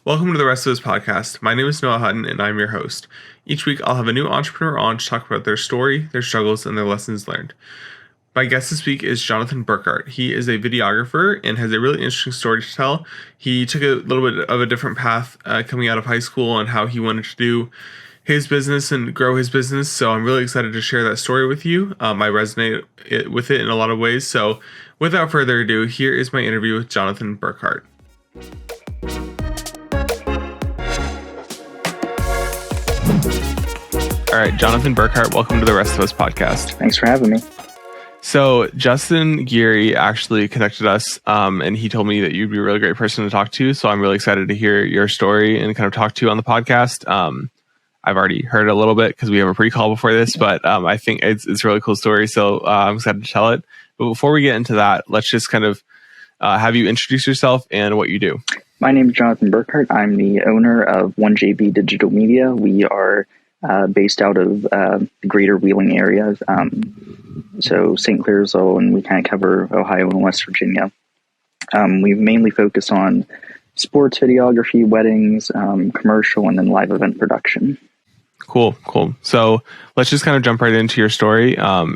Welcome to the Rest of Us podcast. My name is Noah Hutton, and I'm your host. Each week, I'll have a new entrepreneur on to talk about their story, their struggles, and their lessons learned. My guest this week is Jonathan Burkhart. He is a videographer and has a really interesting story to tell. He took a little bit of a different path coming out of high school and how he wanted to do his business and grow his business. So I'm really excited to share that story with you. I resonate with it in a lot of ways. So without further ado, here is my interview with Jonathan Burkhart. All right, Jonathan Burkhart, welcome to the Rest of Us podcast. Thanks for having me. So Justin Geary actually connected us, and he told me that you'd be a really great person to talk to. So I'm really excited to hear your story and kind of talk to you on the podcast. I've already heard a little bit because we have a pre-call before this, but I think it's a really cool story. So I'm excited to tell it. But before we get into that, let's just kind of have you introduce yourself and what you do. My name is Jonathan Burkhart. I'm the owner of 1JB Digital Media. We are based out of the greater Wheeling area, so St. Clairsville, and we kind of cover Ohio and West Virginia. We mainly focus on sports videography, weddings, commercial, and then live event production. Cool. So let's just kind of jump right into your story.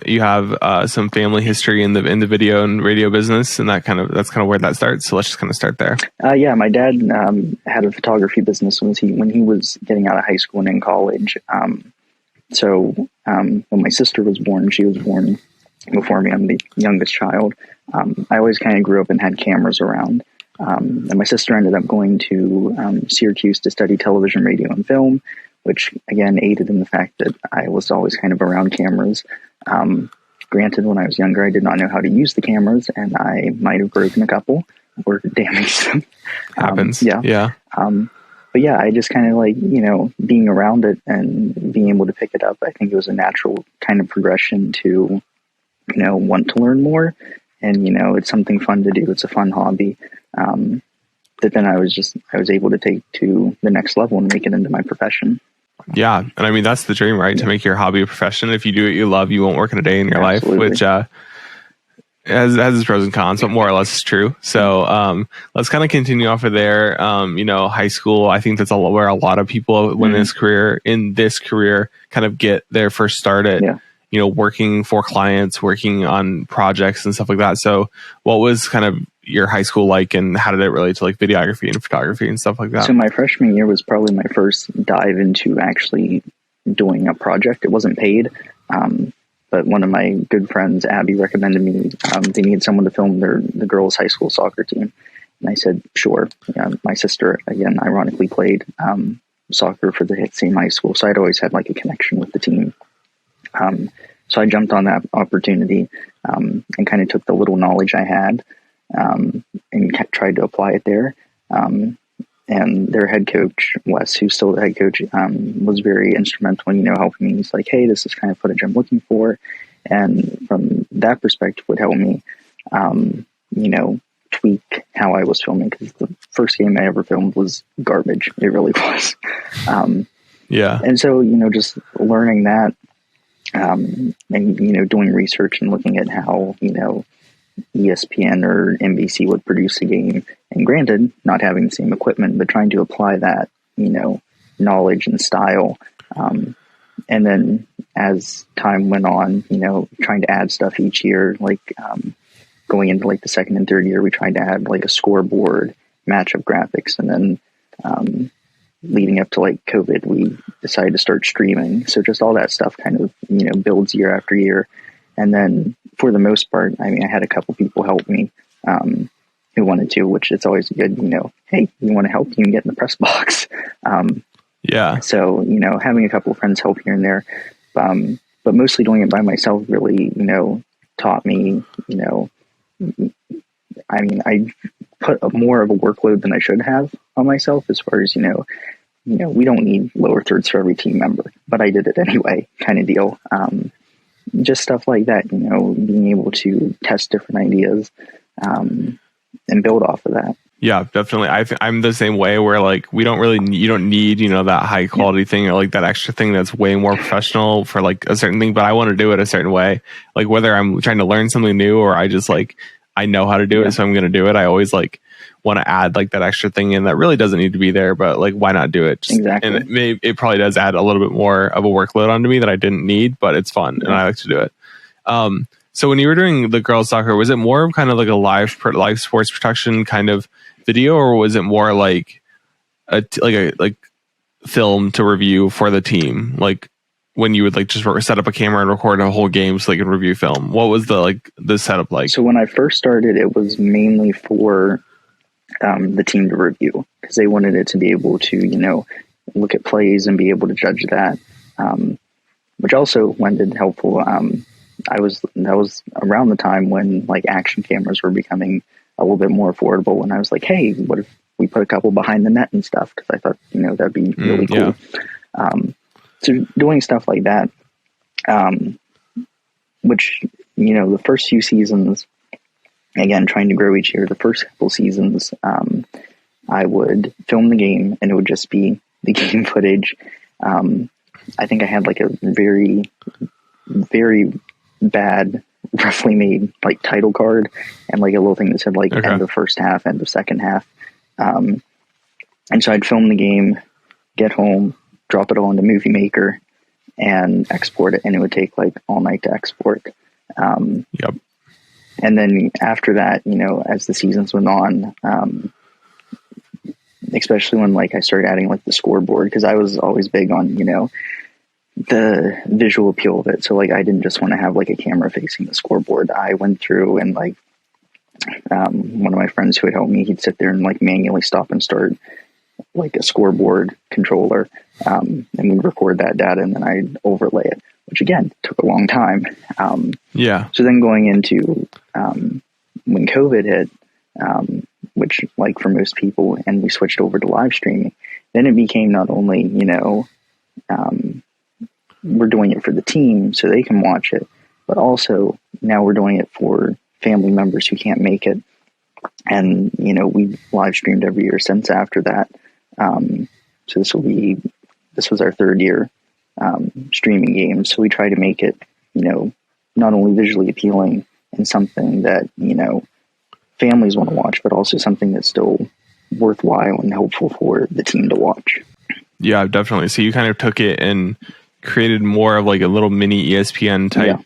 You have some family history in the video and radio business, and that's kind of where that starts. So let's just kind of start there. Yeah, my dad had a photography business when he was getting out of high school and in college. So when my sister was born, she was born before me. I'm the youngest child. I always kind of grew up and had cameras around. And my sister ended up going to Syracuse to study television, radio, and film, which again aided in the fact that I was always kind of around cameras. Granted, when I was younger, I did not know how to use the cameras, and I might have broken a couple or damaged them. Happens. Yeah. But yeah, I just kind of being around it and being able to pick it up. I think it was a natural kind of progression to, want to learn more. And, it's something fun to do. It's a fun hobby. That then I was able to take to the next level and make it into my profession. Yeah. And I mean, that's the dream, right? Yeah. To make your hobby a profession. If you do what you love, you won't work in a day in your Absolutely. life, which has its pros and cons, but more or less is true. So let's kind of continue off of there. High school, I think that's where a lot of people in this career kind of get their first start at, working for clients, working on projects and stuff like that. So what was kind of your high school like, and how did it relate to like videography and photography and stuff like that? So my freshman year was probably my first dive into actually doing a project. It wasn't paid, but one of my good friends, Abby, recommended me. They needed someone to film the girls' high school soccer team, and I said sure. My sister, again, ironically played soccer for the same high school, so I'd always had like a connection with the team. So I jumped on that opportunity and kind of took the little knowledge I had and tried to apply it there. And their head coach, Wes, who's still the head coach, was very instrumental in, helping me. He's like, hey, this is kind of footage I'm looking for. And from that perspective would help me, tweak how I was filming, because the first game I ever filmed was garbage. It really was. Yeah. And so, just learning that, and, doing research and looking at how, ESPN or NBC would produce a game, and granted, not having the same equipment, but trying to apply that, knowledge and style. And then as time went on, trying to add stuff each year, like going into like the second and third year, we tried to add like a scoreboard, matchup graphics, and then leading up to like COVID, we decided to start streaming. So just all that stuff kind of, builds year after year. And then for the most part, I had a couple people help me who wanted to, which it's always good, hey, you want to help, you can get in the press box. Yeah. So, having a couple of friends help here and there, but mostly doing it by myself really, taught me, I put more of a workload than I should have on myself as far as, we don't need lower thirds for every team member, but I did it anyway, kind of deal. Just stuff like that, being able to test different ideas and build off of that. Yeah, definitely. I'm the same way where like you don't need, that high quality thing or like that extra thing that's way more professional for like a certain thing, but I want to do it a certain way. Like whether I'm trying to learn something new or I just like, I know how to do it, so I'm going to do it. I always like want to add like that extra thing in that really doesn't need to be there, but like why not do it? Exactly. And it probably does add a little bit more of a workload onto me that I didn't need, but it's fun and I like to do it. So when you were doing the girls soccer, was it more of kind of like a live sports production kind of video, or was it more like like film to review for the team? Like when you would like just set up a camera and record a whole game so they can review film. What was the setup like? So when I first started, it was mainly for the team to review, because they wanted it to be able to, look at plays and be able to judge that, which also lended helpful. That was around the time when like action cameras were becoming a little bit more affordable. And I was like, hey, what if we put a couple behind the net and stuff? Because I thought, that'd be really cool. Yeah. So doing stuff like that, which, the first few seasons, again, trying to grow each year, the first couple seasons, I would film the game and it would just be the game footage. I think I had like a very, very bad, roughly made like title card and like a little thing that said like end of first half, end of second half. And so I'd film the game, get home, drop it all into Movie Maker and export it. And it would take like all night to export. Yep. And then after that, as the seasons went on, especially when like I started adding like the scoreboard, because I was always big on, the visual appeal of it. So like I didn't just want to have like a camera facing the scoreboard. I went through and like one of my friends who had helped me, he'd sit there and like manually stop and start like a scoreboard controller, and we'd record that data and then I'd overlay it, which again took a long time. So then going into when COVID hit, which like for most people, and we switched over to live streaming, then it became not only, we're doing it for the team so they can watch it, but also now we're doing it for family members who can't make it. And, we live streamed every year since after that. So this was our third year streaming games. So we try to make it, not only visually appealing and something that, families want to watch, but also something that's still worthwhile and helpful for the team to watch. Yeah, definitely. So you kind of took it and created more of like a little mini ESPN type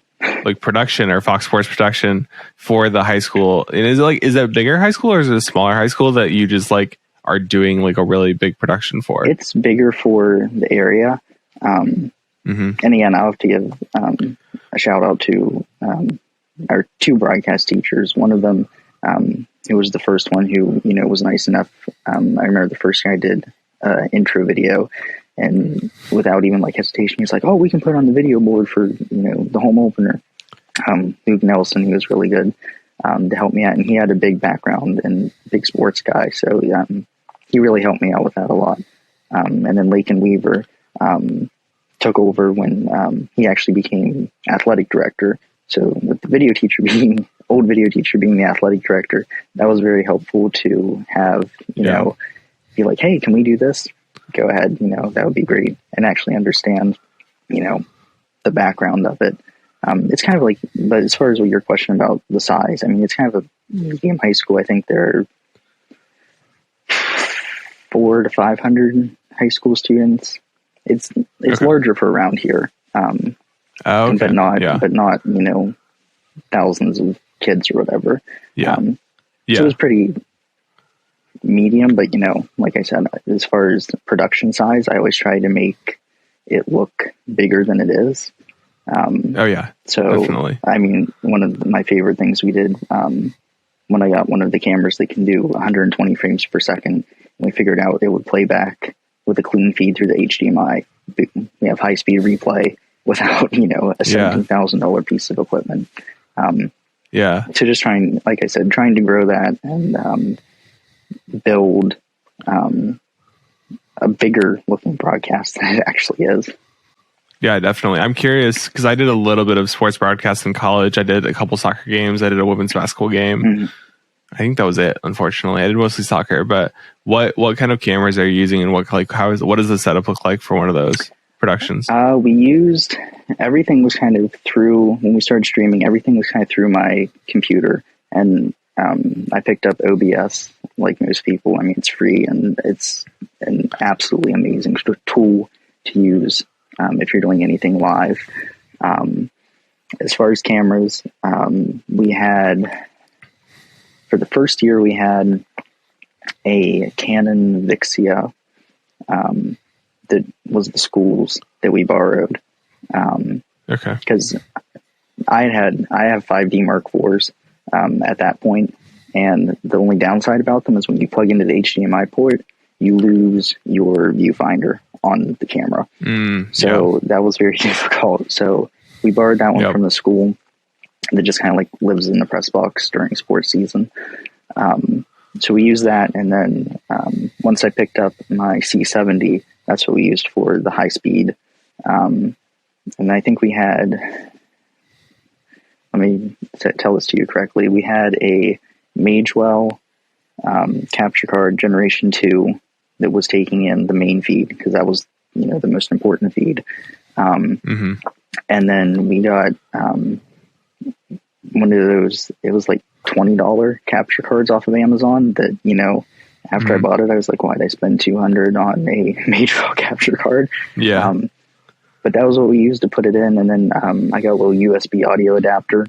like production or Fox Sports production for the high school. And is that a bigger high school or is it a smaller high school that you just like are doing like a really big production for? It's bigger for the area. And again, I'll have to give a shout out to our two broadcast teachers. One of them, who was the first one who, was nice enough. I remember the first thing I did intro video, and without even like hesitation, he was like, "Oh, we can put it on the video board for the home opener." Luke Nelson, he was really good to help me out, and he had a big background and big sports guy, so he really helped me out with that a lot. And then Lakin Weaver took over when he actually became athletic director. So with the old video teacher being the athletic director, that was very helpful to have, be like, hey, can we do this? Go ahead, that would be great. And actually understand, the background of it. It's kind of like, but as far as what your question about the size, I mean, it's kind of a medium high school. I think there are 400 to 500 high school students. It's larger for around here. But not, thousands of kids or whatever. So it was pretty medium, but like I said, as far as production size, I always try to make it look bigger than it is. So definitely. I mean, one of my favorite things we did, when I got one of the cameras that can do 120 frames per second, and we figured out it would play back with a clean feed through the HDMI. We have high speed replay without, a $17,000 piece of equipment. So just trying to grow that and build a bigger looking broadcast than it actually is. Yeah, definitely. I'm curious because I did a little bit of sports broadcast in college. I did a couple soccer games. I did a women's basketball game. I think that was it. Unfortunately, I did mostly soccer. But what kind of cameras are you using, and what does the setup look like for one of those productions? We used everything was kind of through when we started streaming. Everything was kind of through my computer, and I picked up OBS like most people. I mean, it's free and it's an absolutely amazing tool to use if you're doing anything live. As far as cameras, we had, for the first year, we had a Canon Vixia that was the school's that we borrowed. Okay. Because I have 5D Mark IVs at that point, and the only downside about them is when you plug into the HDMI port, you lose your viewfinder on the camera. So that was very difficult. So we borrowed that one from the school that just kind of like lives in the press box during sports season. So we used that, and then once I picked up my C70, that's what we used for the high speed. And I think we had, let me tell this to you correctly, we had a Magewell capture card Generation 2 that was taking in the main feed, because that was, the most important feed. And then we got one of those, it was like $20 capture cards off of Amazon that, after I bought it, I was like, why did I spend $200 on a Magewell capture card? But that was what we used to put it in. And then I got a little USB audio adapter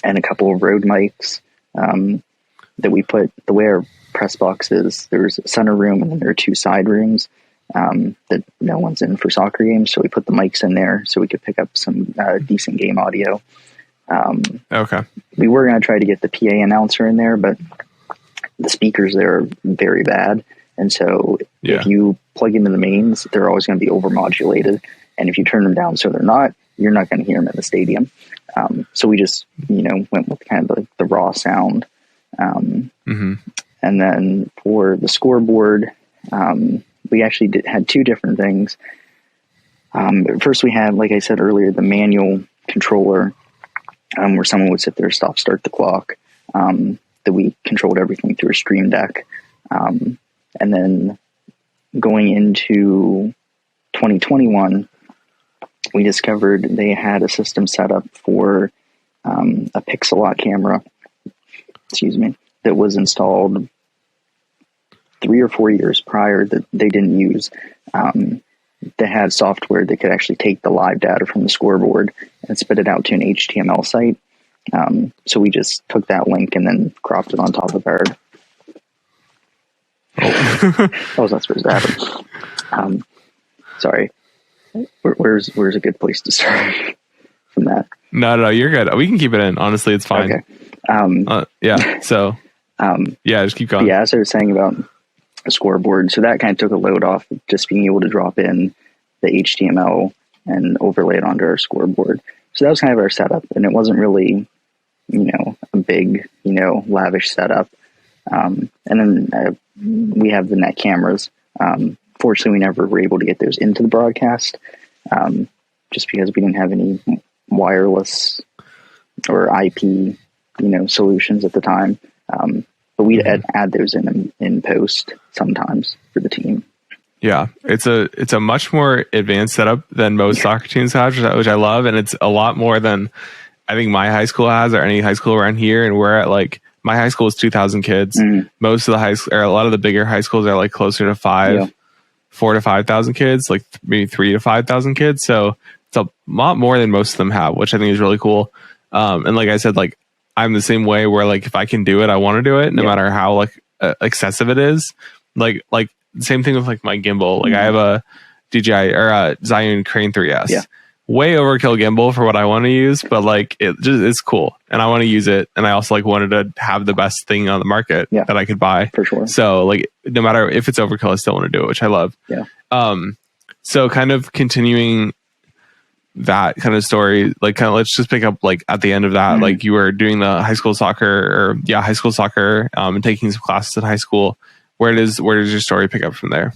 and a couple of Rode mics that we put, the way our press box is, there's a center room and then there are 2 side rooms that no one's in for soccer games. So we put the mics in there so we could pick up some decent game audio. Okay. We were going to try to get the PA announcer in there, but the speakers there are very bad. And so if you plug into the mains, they're always going to be overmodulated. And if you turn them down so they're not, you're not going to hear them in the stadium. So we just, went with kind of the raw sound. And then for the scoreboard, we actually had 2 different things. First, we had, like I said earlier, the manual controller, where someone would sit there, start the clock, that we controlled everything through a Stream Deck. And then going into 2021, we discovered they had a system set up for a Pixelot camera, that was installed 3 or 4 years prior that they didn't use. That had software that could actually take the live data from the scoreboard and spit it out to an HTML site. So we just took that link and then cropped it on top of our... That was not supposed to happen. Sorry. Where's a good place to start from that? No, you're good. We can keep it in. Honestly, it's fine. Okay. So, just keep going. Yeah, as I was saying about a scoreboard, so that kind of took a load off of just being able to drop in the HTML and overlay it onto our scoreboard. So that was kind of our setup, and it wasn't really, a big, lavish setup. And then we have the net cameras. Fortunately, we never were able to get those into the broadcast, just because we didn't have any wireless or IP, solutions at the time. But we'd add those in post sometimes for the team. Yeah, it's a much more advanced setup than most soccer teams have, which I love, and it's a lot more than I think my high school has or any high school around here. And we're at my high school is 2,000 kids. Most of the a lot of the bigger high schools are closer to 4,000 to 5,000 kids, maybe 3,000 to 5,000 kids. So it's a lot more than most of them have, which I think is really cool. And like I said, I'm the same way where if I can do it, I want to do it, no matter how excessive it is. Same thing with my gimbal. I have a DJI or a Zhiyun Crane 3S. Way overkill gimbal for what I want to use, but it's cool and I want to use it. And I also wanted to have the best thing on the market that I could buy for sure. So no matter if it's overkill, I still want to do it, which I love. So kind of continuing that kind of story, let's just pick up at the end of that, you were doing the high school soccer and taking some classes at high school. Where does your story pick up from there?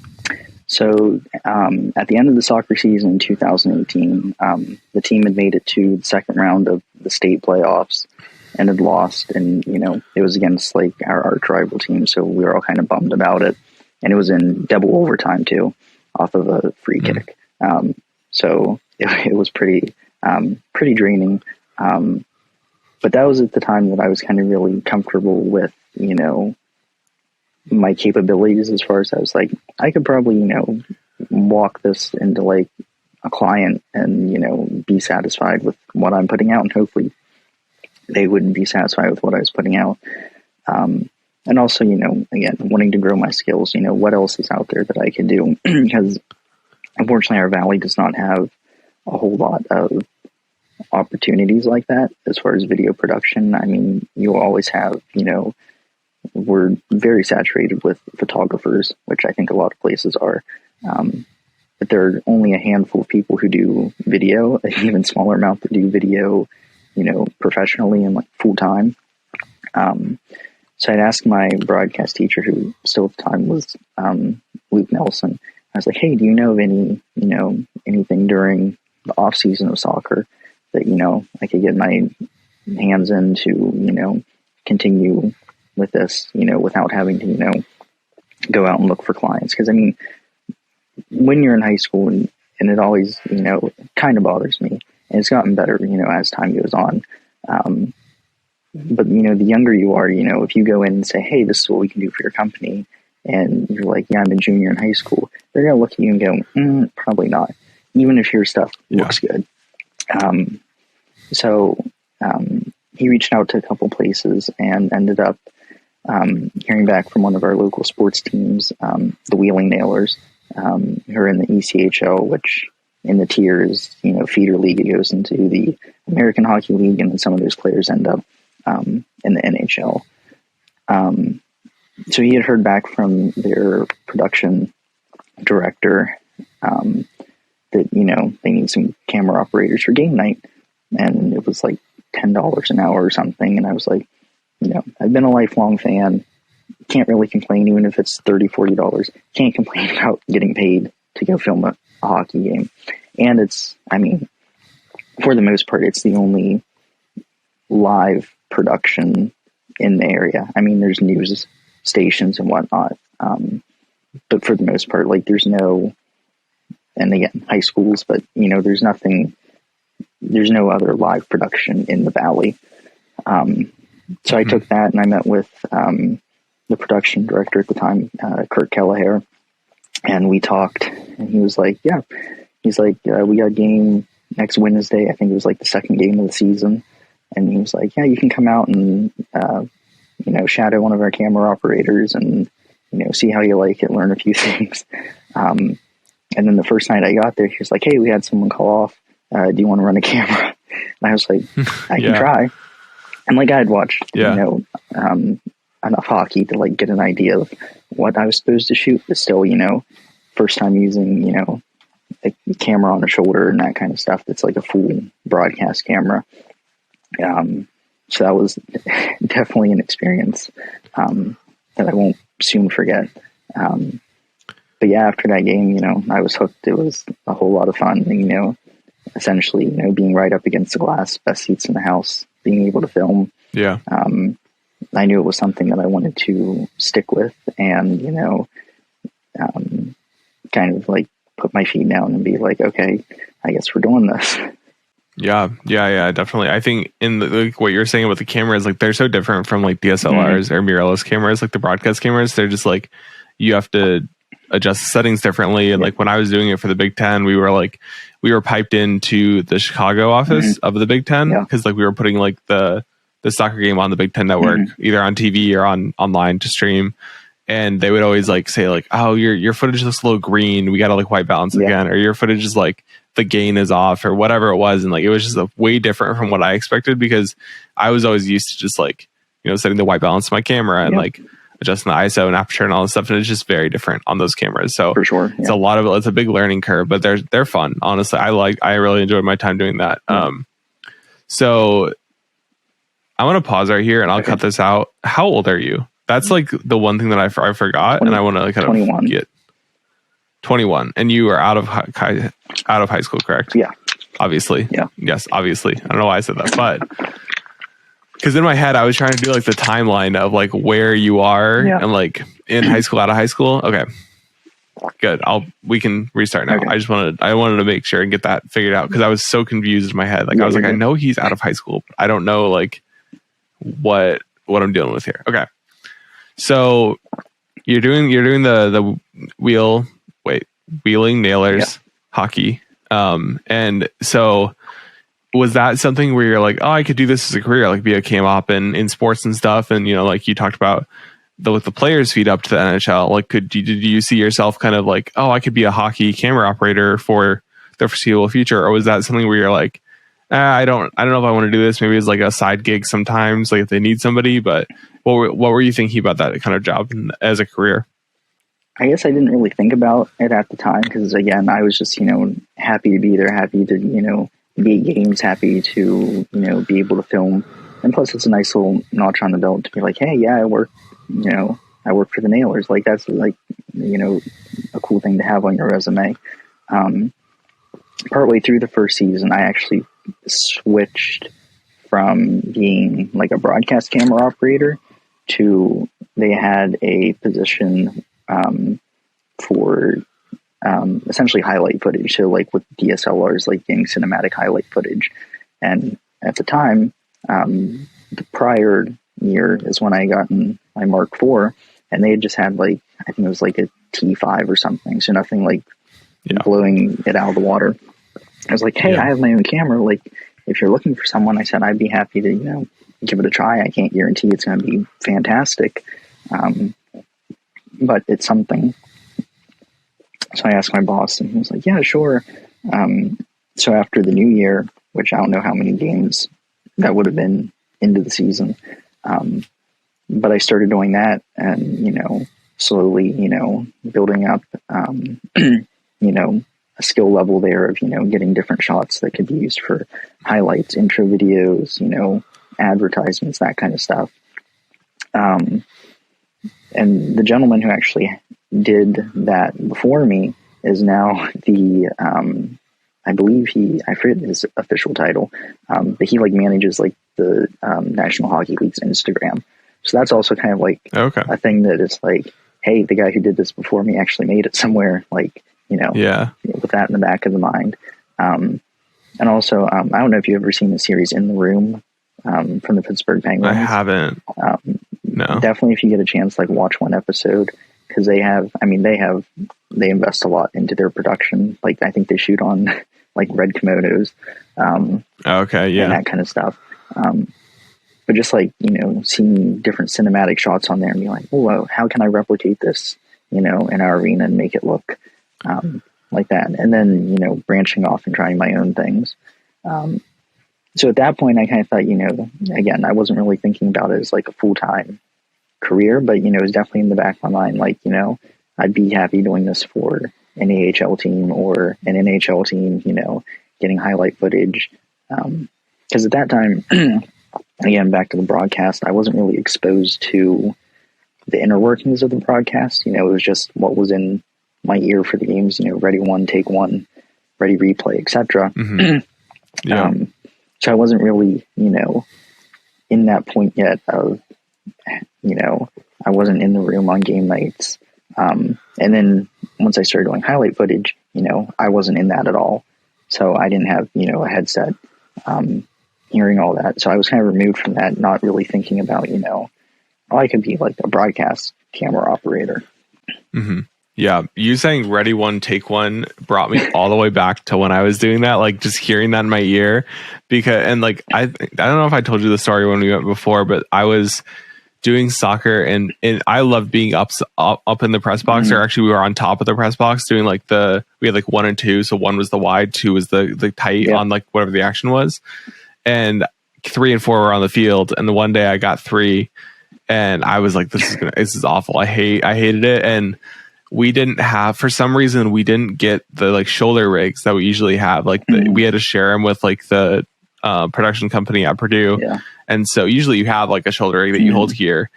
So at the end of the soccer season in 2018, the team had made it to the second round of the state playoffs and had lost. And, it was against our arch rival team. So we were all kind of bummed about it. And it was in double overtime too, off of a free kick. So it was pretty draining. But that was at the time that I was kind of really comfortable with, my capabilities as far as I was like, I could probably, walk this into like a client and, be satisfied with what I'm putting out, and hopefully they would be satisfied with what I was putting out. And also, again, wanting to grow my skills, what else is out there that I could do? Because unfortunately, our valley does not have a whole lot of opportunities like that as far as video production. I mean, you always have, we're very saturated with photographers, which I think a lot of places are. But there are only a handful of people who do video, an even smaller amount that do video, professionally and like full time. So I'd asked my broadcast teacher, who still at the time was Luke Nelson. I was like, hey, do you know of any, anything during the off season of soccer that, I could get my hands into, continue with this, without having to, go out and look for clients. Because, I mean, when you're in high school, and it always, kind of bothers me, and it's gotten better, as time goes on. But, the younger you are, if you go in and say, hey, this is what we can do for your company, and you're like, yeah, I'm a junior in high school, they're going to look at you and go, probably not, even if your stuff looks good. So he reached out to a couple places and ended up hearing back from one of our local sports teams, the Wheeling Nailers, who are in the ECHL, which in the tiers, feeder league, it goes into the American Hockey League, and then some of those players end up in the NHL. So he had heard back from their production director that, they need some camera operators for game night. And it was like $10 an hour or something. And I was like, I've been a lifelong fan. Can't really complain, even if it's $30, $40. Can't complain about getting paid to go film a hockey game. And it's, I mean, for the most part, it's the only live production in the area. I mean, there's news stations and whatnot. But for the most part, like, there's no, and again, high schools, but, there's no other live production in the valley. So I took that and I met with the production director at the time, Kurt Kelleher, and we talked, and he was like, yeah, he's like, we got a game next Wednesday. I think it was like the second game of the season. And he was like, yeah, you can come out and, shadow one of our camera operators and, see how you like it, learn a few things. And then the first night I got there, he was like, hey, we had someone call off. Do you want to run a camera? And I was like, I can try. And like, I had watched, enough hockey to like get an idea of what I was supposed to shoot, but still, first time using, a camera on a shoulder and that kind of stuff. That's like a full broadcast camera. So that was definitely an experience, that I won't soon forget. But yeah, after that game, I was hooked. It was a whole lot of fun, essentially, being right up against the glass, best seats in the house, being able to film. Yeah. I knew it was something that I wanted to stick with and, kind of like put my feet down and be like, okay, I guess we're doing this. Yeah, definitely. I think in like what you're saying about the cameras, like they're so different from like DSLRs or mirrorless cameras, like the broadcast cameras. They're just like, you have to adjust the settings differently. And like when I was doing it for the Big Ten, we were piped into the Chicago office of the Big Ten, because like we were putting like the soccer game on the Big Ten network, either on TV or online to stream. And they would always like say like, oh, your footage looks a little green. We got to like white balance again. Or your footage is like the gain is off or whatever it was. And like, it was just way different from what I expected, because I was always used to just like, setting the white balance to my camera and like adjusting the ISO and aperture and all this stuff. And it's just very different on those cameras. So for sure, it's it's a big learning curve, but they're fun. Honestly, I really enjoyed my time doing that. So I want to pause right here and I'll cut this out. How old are you? That's like the one thing that I forgot, 20, and I want to kind 21. of get 21. And you are out of high school, correct? Yeah. Obviously. Yeah. Yes, obviously. I don't know why I said that, but because in my head I was trying to do like the timeline of like where you are and like in high school, out of high school. Okay. Good. We can restart now. Okay. I wanted to make sure and get that figured out, because I was so confused in my head. Like I was like, I know he's out of high school, but I don't know like what I'm dealing with here. Okay. So you're doing the wheeling nailers hockey. And so was that something where you're like, oh, I could do this as a career, like be a cam op in sports and stuff? And, like you talked about with the players feed up to the NHL, like did you see yourself kind of like, oh, I could be a hockey camera operator for the foreseeable future? Or was that something where you're like, I don't know if I want to do this. Maybe it's like a side gig sometimes, like if they need somebody. But what were you thinking about that kind of job as a career? I guess I didn't really think about it at the time because, again, I was just, happy to be there, happy to, be at games, happy to, be able to film. And plus, it's a nice little notch on the belt to be like, hey, yeah, I work for the Nailers. Like, that's like, a cool thing to have on your resume. Partway through the first season, I actually switched from being like a broadcast camera operator to they had a position for essentially highlight footage. So like with DSLRs, like getting cinematic highlight footage. And at the time, the prior year is when I got my Mark IV, and they had just had like, I think it was like a T5 or something. So nothing like blowing it out of the water. I was like, hey, I have my own camera. Like, if you're looking for someone, I said, I'd be happy to, give it a try. I can't guarantee it's going to be fantastic. But it's something. So I asked my boss, and he was like, yeah, sure. So after the new year, which I don't know how many games that would have been into the season, but I started doing that and, slowly, building up, a skill level there of, getting different shots that could be used for highlights, intro videos, advertisements, that kind of stuff. And the gentleman who actually did that before me is now the, I believe I forget his official title, but he like manages like the National Hockey League's Instagram. So that's also kind of like a thing that it's like, hey, the guy who did this before me actually made it somewhere, like, with that in the back of the mind. And also, I don't know if you've ever seen the series In the Room from the Pittsburgh Penguins. I haven't. No. Definitely, if you get a chance, like watch one episode, because they invest a lot into their production. Like I think they shoot on like red Komodos. And that kind of stuff. But just like, seeing different cinematic shots on there and being like, oh, how can I replicate this, in our arena and make it look like that? And then, branching off and trying my own things. So at that point, I kind of thought, again, I wasn't really thinking about it as like a full-time career, but, it was definitely in the back of my mind, like, I'd be happy doing this for an AHL team or an NHL team, getting highlight footage. Because at that time, again, back to the broadcast, I wasn't really exposed to the inner workings of the broadcast. It was just what was in my ear for the games, ready one, take one, ready replay, etc. Mm-hmm. So I wasn't really, in that point yet of, I wasn't in the room on game nights. And then once I started doing highlight footage, I wasn't in that at all. So I didn't have, a headset, hearing all that. So I was kind of removed from that, not really thinking about, I could be like a broadcast camera operator. Mm-hmm. Yeah. You saying ready one, take one brought me all the way back to when I was doing that, like just hearing that in my ear and like, I don't know if I told you the story when we went before, but I was doing soccer and I loved being up in the press box, or actually we were on top of the press box doing like we had like 1 and 2. So 1 was the wide, 2 was the tight on like whatever the action was. And 3 and 4 were on the field. And the one day I got 3 and I was like, this is awful. I hated it. And for some reason, we didn't get the like shoulder rigs that we usually have. Like we had to share them with like the production company at Purdue. Yeah. And so usually you have like a shoulder rig that you hold here,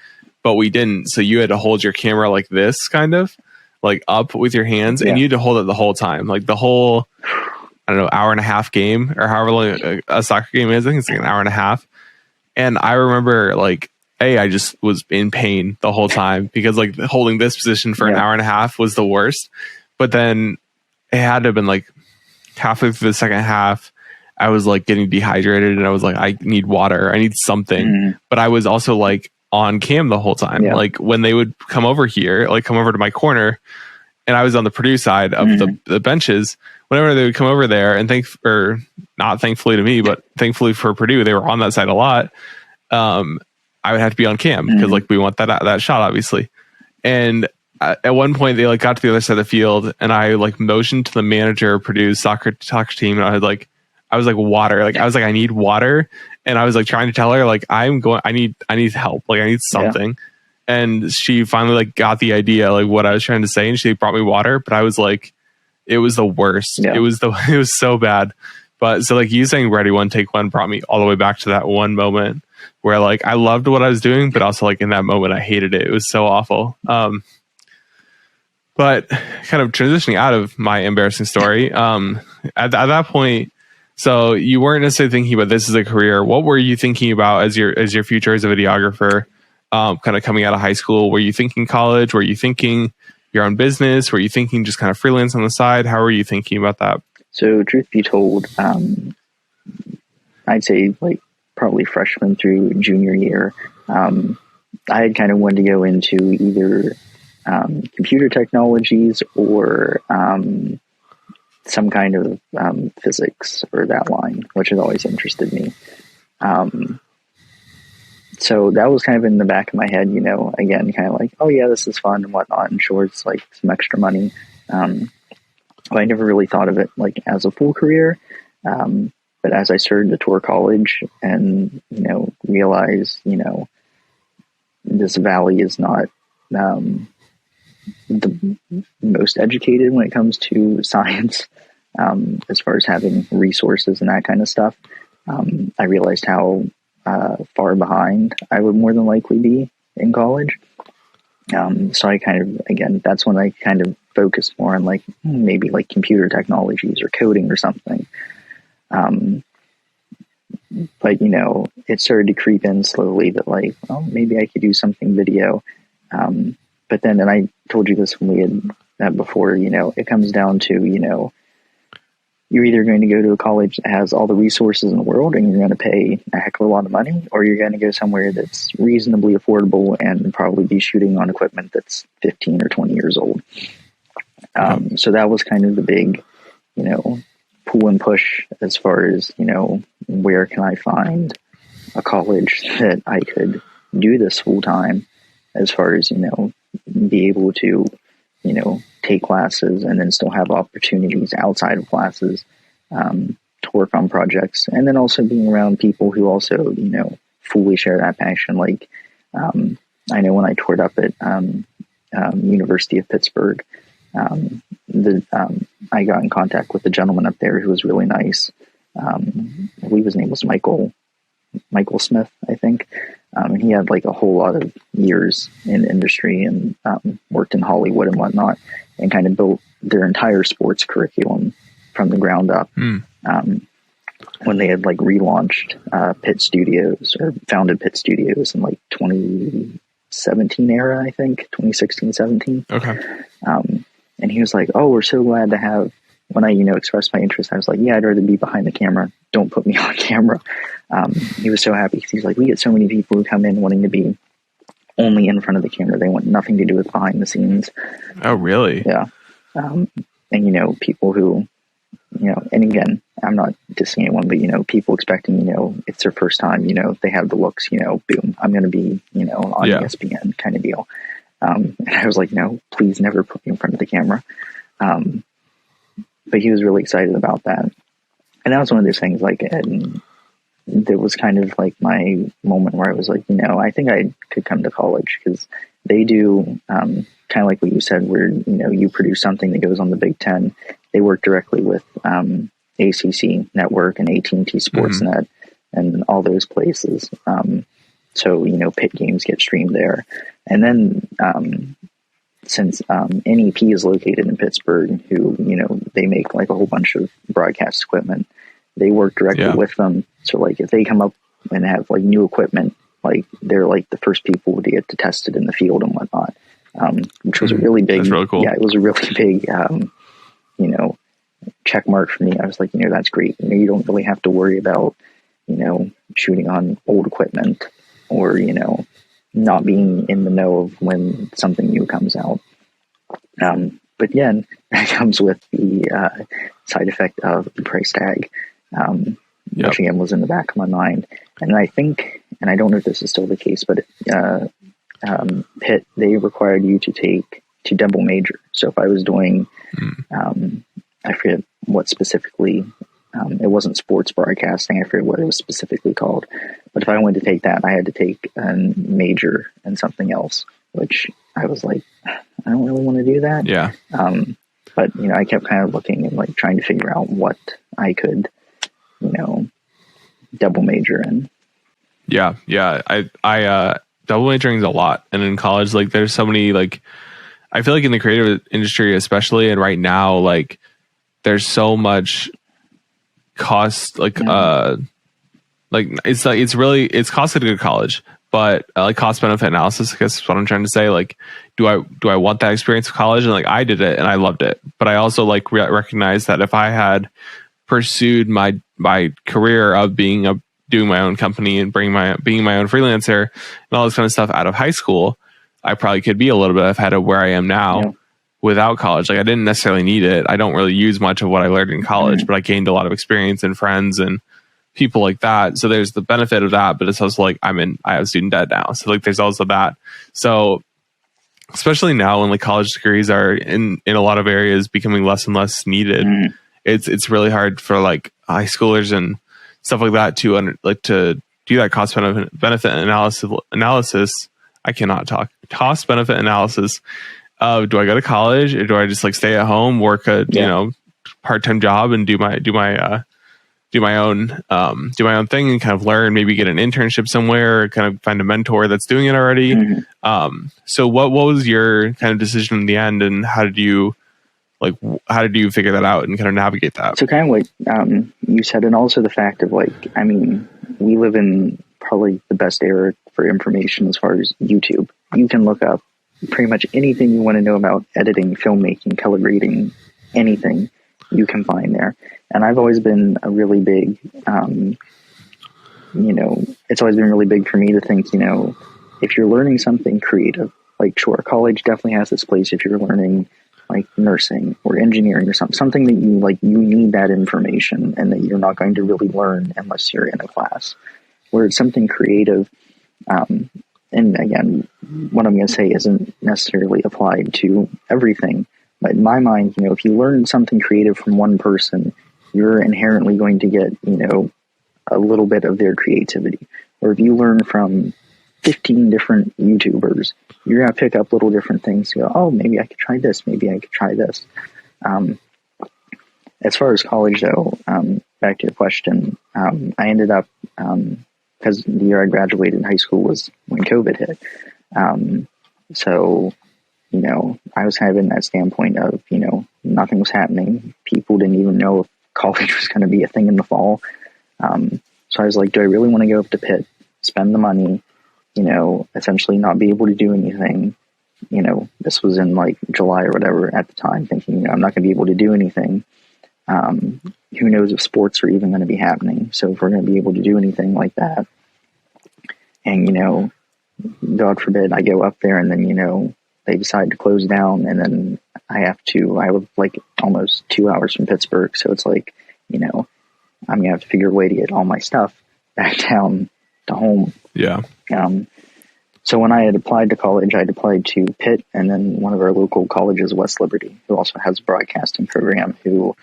but we didn't. So you had to hold your camera like this, kind of like up with your hands, and you had to hold it the whole time, like the whole, I don't know, hour and a half game or however long a soccer game is. I think it's like an hour and a half. And I remember like, I just was in pain the whole time because like holding this position for an hour and a half was the worst. But then it had to have been like halfway through the second half, I was like getting dehydrated and I was like, I need water. I need something. But I was also like, on cam the whole time. Yeah. Like when they would come over here, like come over to my corner, and I was on the Purdue side of the benches. Whenever they would come over there, and or not thankfully to me, but thankfully for Purdue, they were on that side a lot. I would have to be on cam because like we want that shot, obviously. And at one point, they like got to the other side of the field, and I like motioned to the manager of Purdue's soccer team, and I was like water. Like I was like, I need water, and I was like trying to tell her like I need help. Like I need something. Yeah. And she finally like got the idea, like what I was trying to say, and she brought me water. But I was like, it was the worst. Yeah. It was so bad. But so like you saying ready one, take one brought me all the way back to that one moment where like I loved what I was doing, but also like in that moment I hated it. It was so awful. But kind of transitioning out of my embarrassing story, at that point, so you weren't necessarily thinking about this as a career. What were you thinking about as your future as a videographer? Kind of coming out of high school, were you thinking college? Were you thinking your own business? Were you thinking just kind of freelance on the side? How were you thinking about that? So truth be told, I'd say like probably freshman through junior year, I had kind of wanted to go into either computer technologies or some kind of physics or that line, which has always interested me. So that was kind of in the back of my head, you know, again, kind of like, oh yeah, this is fun and whatnot. And sure, it's like some extra money. But I never really thought of it like as a full career. But as I started to tour college and, you know, realize, you know, this valley is not the most educated when it comes to science, as far as having resources and that kind of stuff. I realized how far behind I would more than likely be in college. So I kind of, again, that's when I kind of focused more on like maybe like computer technologies or coding or something. But you know, it started to creep in slowly that like, well, maybe I could do something video. But then, and I told you this when we had met before, you know, it comes down to, you know, you're either going to go to a college that has all the resources in the world and you're going to pay a heck of a lot of money, or you're going to go somewhere that's reasonably affordable and probably be shooting on equipment that's 15 or 20 years old. So that was kind of the big, you know, pull and push as far as, you know, where can I find a college that I could do this full time, as far as, you know, be able to, you know, take classes and then still have opportunities outside of classes to work on projects, and then also being around people who also, you know, fully share that passion. Like I know when I toured up at University of Pittsburgh, I got in contact with a gentleman up there who was really nice. I believe his name was Michael Smith, I think. And he had like a whole lot of years in industry and worked in Hollywood and whatnot, and kind of built their entire sports curriculum from the ground up. When they had like relaunched Pitt Studios, or founded Pitt Studios in like 2017 era, I think, 2016, 17. Okay. And he was like, oh, we're so glad to have, when I, you know, expressed my interest, I was like, yeah, I'd rather be behind the camera. Don't put me on camera. He was so happy because he's like, we get so many people who come in wanting to be only in front of the camera. They want nothing to do with behind the scenes. Oh, really? Yeah. And, you know, people who, you know, and again, I'm not dissing anyone, but, you know, people expecting, you know, it's their first time, you know, they have the looks, you know, boom, I'm going to be, you know, on ESPN kind of deal. And I was like, no, please never put me in front of the camera. But he was really excited about that. And that was one of those things, like, and there was kind of like my moment where I was like, you know, I think I could come to college, because they do kind of like what you said, where, you know, you produce something that goes on the Big Ten. They work directly with ACC Network and AT&T Sportsnet and all those places. So, you know, Pitt games get streamed there. And then since NEP is located in Pittsburgh, who, you know, they make like a whole bunch of broadcast equipment, they work directly with them. So like if they come up and have like new equipment, like they're like the first people to get to test it in the field and whatnot, which was a really big, that's really cool. Yeah, it was a really big, you know, check mark for me. I was like, you know, that's great. You know, you don't really have to worry about, you know, shooting on old equipment or, you know, not being in the know of when something new comes out. But again, that comes with the side effect of the price tag, which again was in the back of my mind. And I think, and I don't know if this is still the case, but Pitt, they required you to double major. So if I was doing, I forget what specifically, it wasn't sports broadcasting, I forget what it was specifically called. But if I wanted to take that, I had to take a major in something else, which I was like, I don't really want to do that. Yeah. But, I kept kind of looking and like trying to figure out what I could, double major in. Yeah. Yeah. I double majoring is a lot. And in college, like there's so many, like, I feel like in the creative industry, especially, and right now, like there's so much cost, like it's costly to go to college, but like cost benefit analysis, I guess is what I'm trying to say. Like, do I want that experience of college? And like, I did it and I loved it, but I also like recognize that if I had pursued my career of doing my own company and being my own freelancer and all this kind of stuff out of high school, I probably could be a little bit ahead of where I am now without college. Like I didn't necessarily need it. I don't really use much of what I learned in college, but I gained a lot of experience and friends and people like that. So there's the benefit of that, but it's also like I have student debt now. So like there's also that. So especially now when like college degrees are in a lot of areas becoming less and less needed, it's really hard for like high schoolers and stuff like that to do that cost benefit analysis. I cannot talk. Cost benefit analysis of, do I go to college or do I just like stay at home, work a part-time job and do my own thing and kind of learn, maybe get an internship somewhere, or kind of find a mentor that's doing it already. So what was your kind of decision in the end, and how did you figure that out and kind of navigate that? So kind of like you said, and also the fact of like, I mean, we live in probably the best era for information as far as YouTube. You can look up pretty much anything you want to know about editing, filmmaking, color grading, anything you can find there. And I've always been a really big, it's always been really big for me to think, if you're learning something creative, like sure, college definitely has its place if you're learning like nursing or engineering or something that you need that information and that you're not going to really learn unless you're in a class. Where it's something creative, and again, what I'm going to say isn't necessarily applied to everything, but in my mind, if you learn something creative from one person, you're inherently going to get, a little bit of their creativity. Or if you learn from 15 different YouTubers, you're going to pick up little different things. You go, oh, maybe I could try this. Maybe I could try this. As far as college, though, back to your question, I ended up, because the year I graduated high school was when COVID hit. So, I was kind of in that standpoint of, nothing was happening. People didn't even know if college was going to be a thing in the fall. So I was like, do I really want to go up to Pitt, spend the money, essentially not be able to do anything? This was in like July or whatever at the time, thinking, I'm not going to be able to do anything. Who knows if sports are even going to be happening? So if we're going to be able to do anything like that, and, God forbid I go up there and then, they decide to close down, and then I live like almost 2 hours from Pittsburgh. So it's like, I'm going to have to figure a way to get all my stuff back down to home. Yeah. So when I had applied to college, I'd applied to Pitt and then one of our local colleges, West Liberty, who also has a broadcasting program, who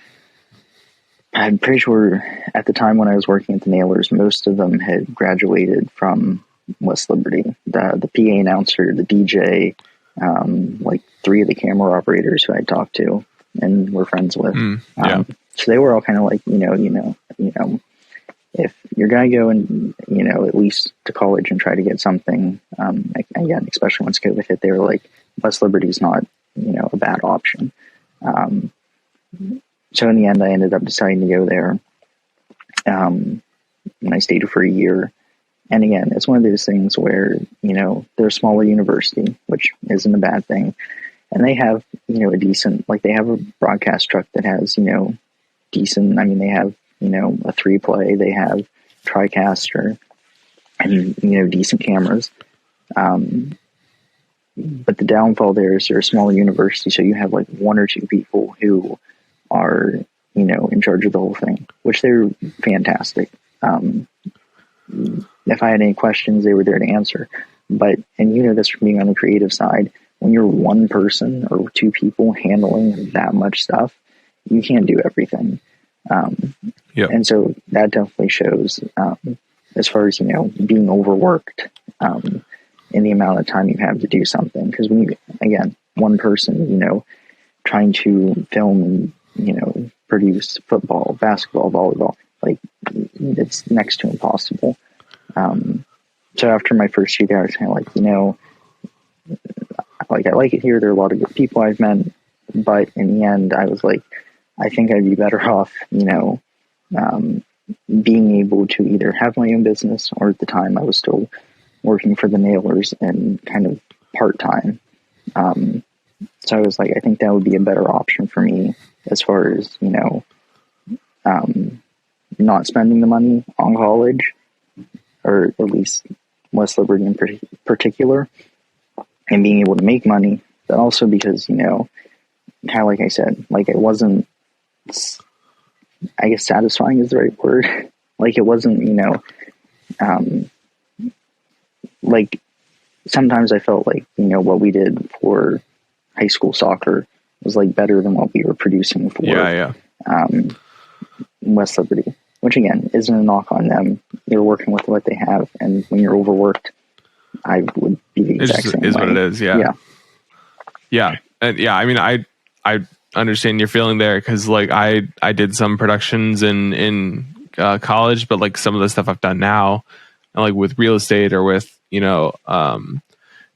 I'm pretty sure at the time when I was working at the Nailers, most of them had graduated from West Liberty. The PA announcer, the DJ, like 3 of the camera operators who I talked to and were friends with. So they were all kind of like, if you're going to go and, at least to college and try to get something, again, especially once COVID hit, they were like, West Liberty's not, a bad option. So in the end, I ended up deciding to go there. And I stayed for a year. And again, it's one of those things where, they're a smaller university, which isn't a bad thing. And they have, a decent, like they have a broadcast truck that has, decent, they have, a 3-play, they have TriCaster and, decent cameras. But the downfall there is they're a smaller university, so you have like one or two people who are, in charge of the whole thing, which they're fantastic. If I had any questions, they were there to answer. But, and this from being on the creative side, when you're one person or two people handling that much stuff, you can't do everything. And so that definitely shows, as far as, being overworked, in the amount of time you have to do something. Because when you, again, one person, trying to film and, produce football, basketball, volleyball, like it's next to impossible. So after my first year there, I was kind of like, I like it here. There are a lot of good people I've met, but in the end, I was like, I think I'd be better off, being able to either have my own business, or at the time I was still working for the Nailers and kind of part-time. So I was like, I think that would be a better option for me as far as, not spending the money on college, or at least West Liberty in particular, and being able to make money, but also because, kind of like I said, like it wasn't, I guess satisfying is the right word. Like it wasn't, like sometimes I felt like, what we did for high school soccer was like better than what we were producing for West Liberty, which again, isn't a knock on them. They're working with what they have. And when you're overworked, I would be the exact same way. What it is. Yeah. And I mean, I understand your feeling there. Cause like I did some productions in college, but like some of the stuff I've done now, and like with real estate or with,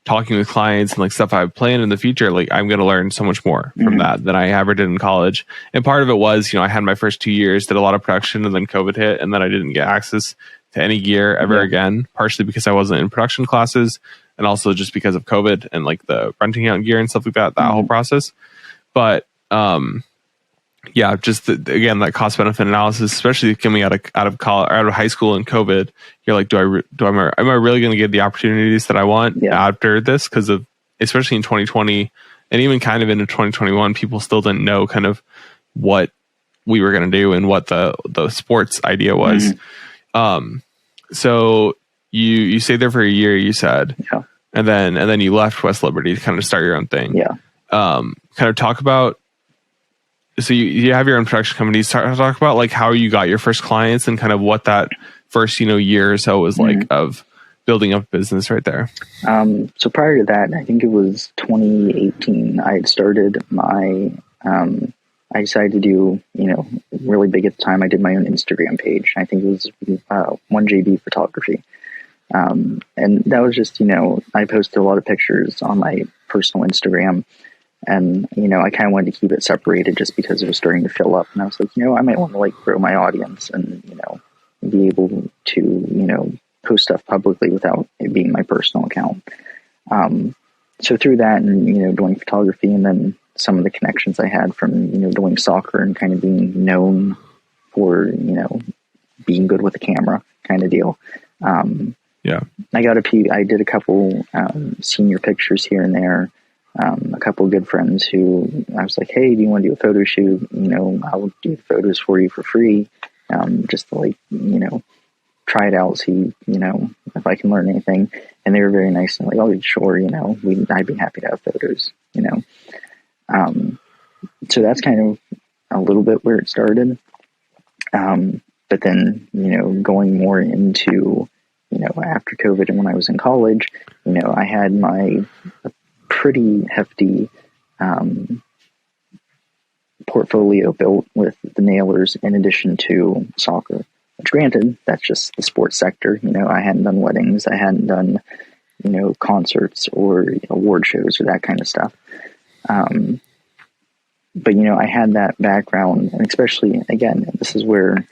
talking with clients and like stuff I plan in the future, like I'm going to learn so much more from that than I ever did in college. And part of it was, I had my first 2 years, did a lot of production, and then COVID hit, and then I didn't get access to any gear ever again, partially because I wasn't in production classes, and also just because of COVID and like the renting out gear and stuff like that whole process. But, just again, that cost benefit analysis, especially coming out of college, out of high school and COVID, you're like, am I really going to get the opportunities that I want after this? Because of, especially in 2020 and even kind of into 2021, people still didn't know kind of what we were going to do and what the sports idea was. So you stayed there for a year, you said, and then you left West Liberty to kind of start your own thing. Kind of talk about. So you have your own production companies. Talk about like how you got your first clients and kind of what that first, year or so was like of building up business right there. So prior to that, I think it was 2018, I had started my, I decided to do, really big at the time. I did my own Instagram page. I think it was 1JB Photography. And that was just, I posted a lot of pictures on my personal Instagram. And, I kind of wanted to keep it separated just because it was starting to fill up. And I was like, I might want to like grow my audience and, be able to, post stuff publicly without it being my personal account. So through that and, doing photography and then some of the connections I had from, doing soccer and kind of being known for, being good with the camera kind of deal. I did a couple senior pictures here and there. A couple of good friends who I was like, hey, do you want to do a photo shoot? I'll do the photos for you for free. Just to like, try it out, see, if I can learn anything. And they were very nice and like, oh, sure, I'd be happy to have photos, So that's kind of a little bit where it started. But then, going more into, after COVID and when I was in college, I had my pretty hefty portfolio built with the Nailers in addition to soccer, which granted, that's just the sports sector. I hadn't done weddings. I hadn't done, concerts or award shows or that kind of stuff. But, I had that background, and especially, again, this is where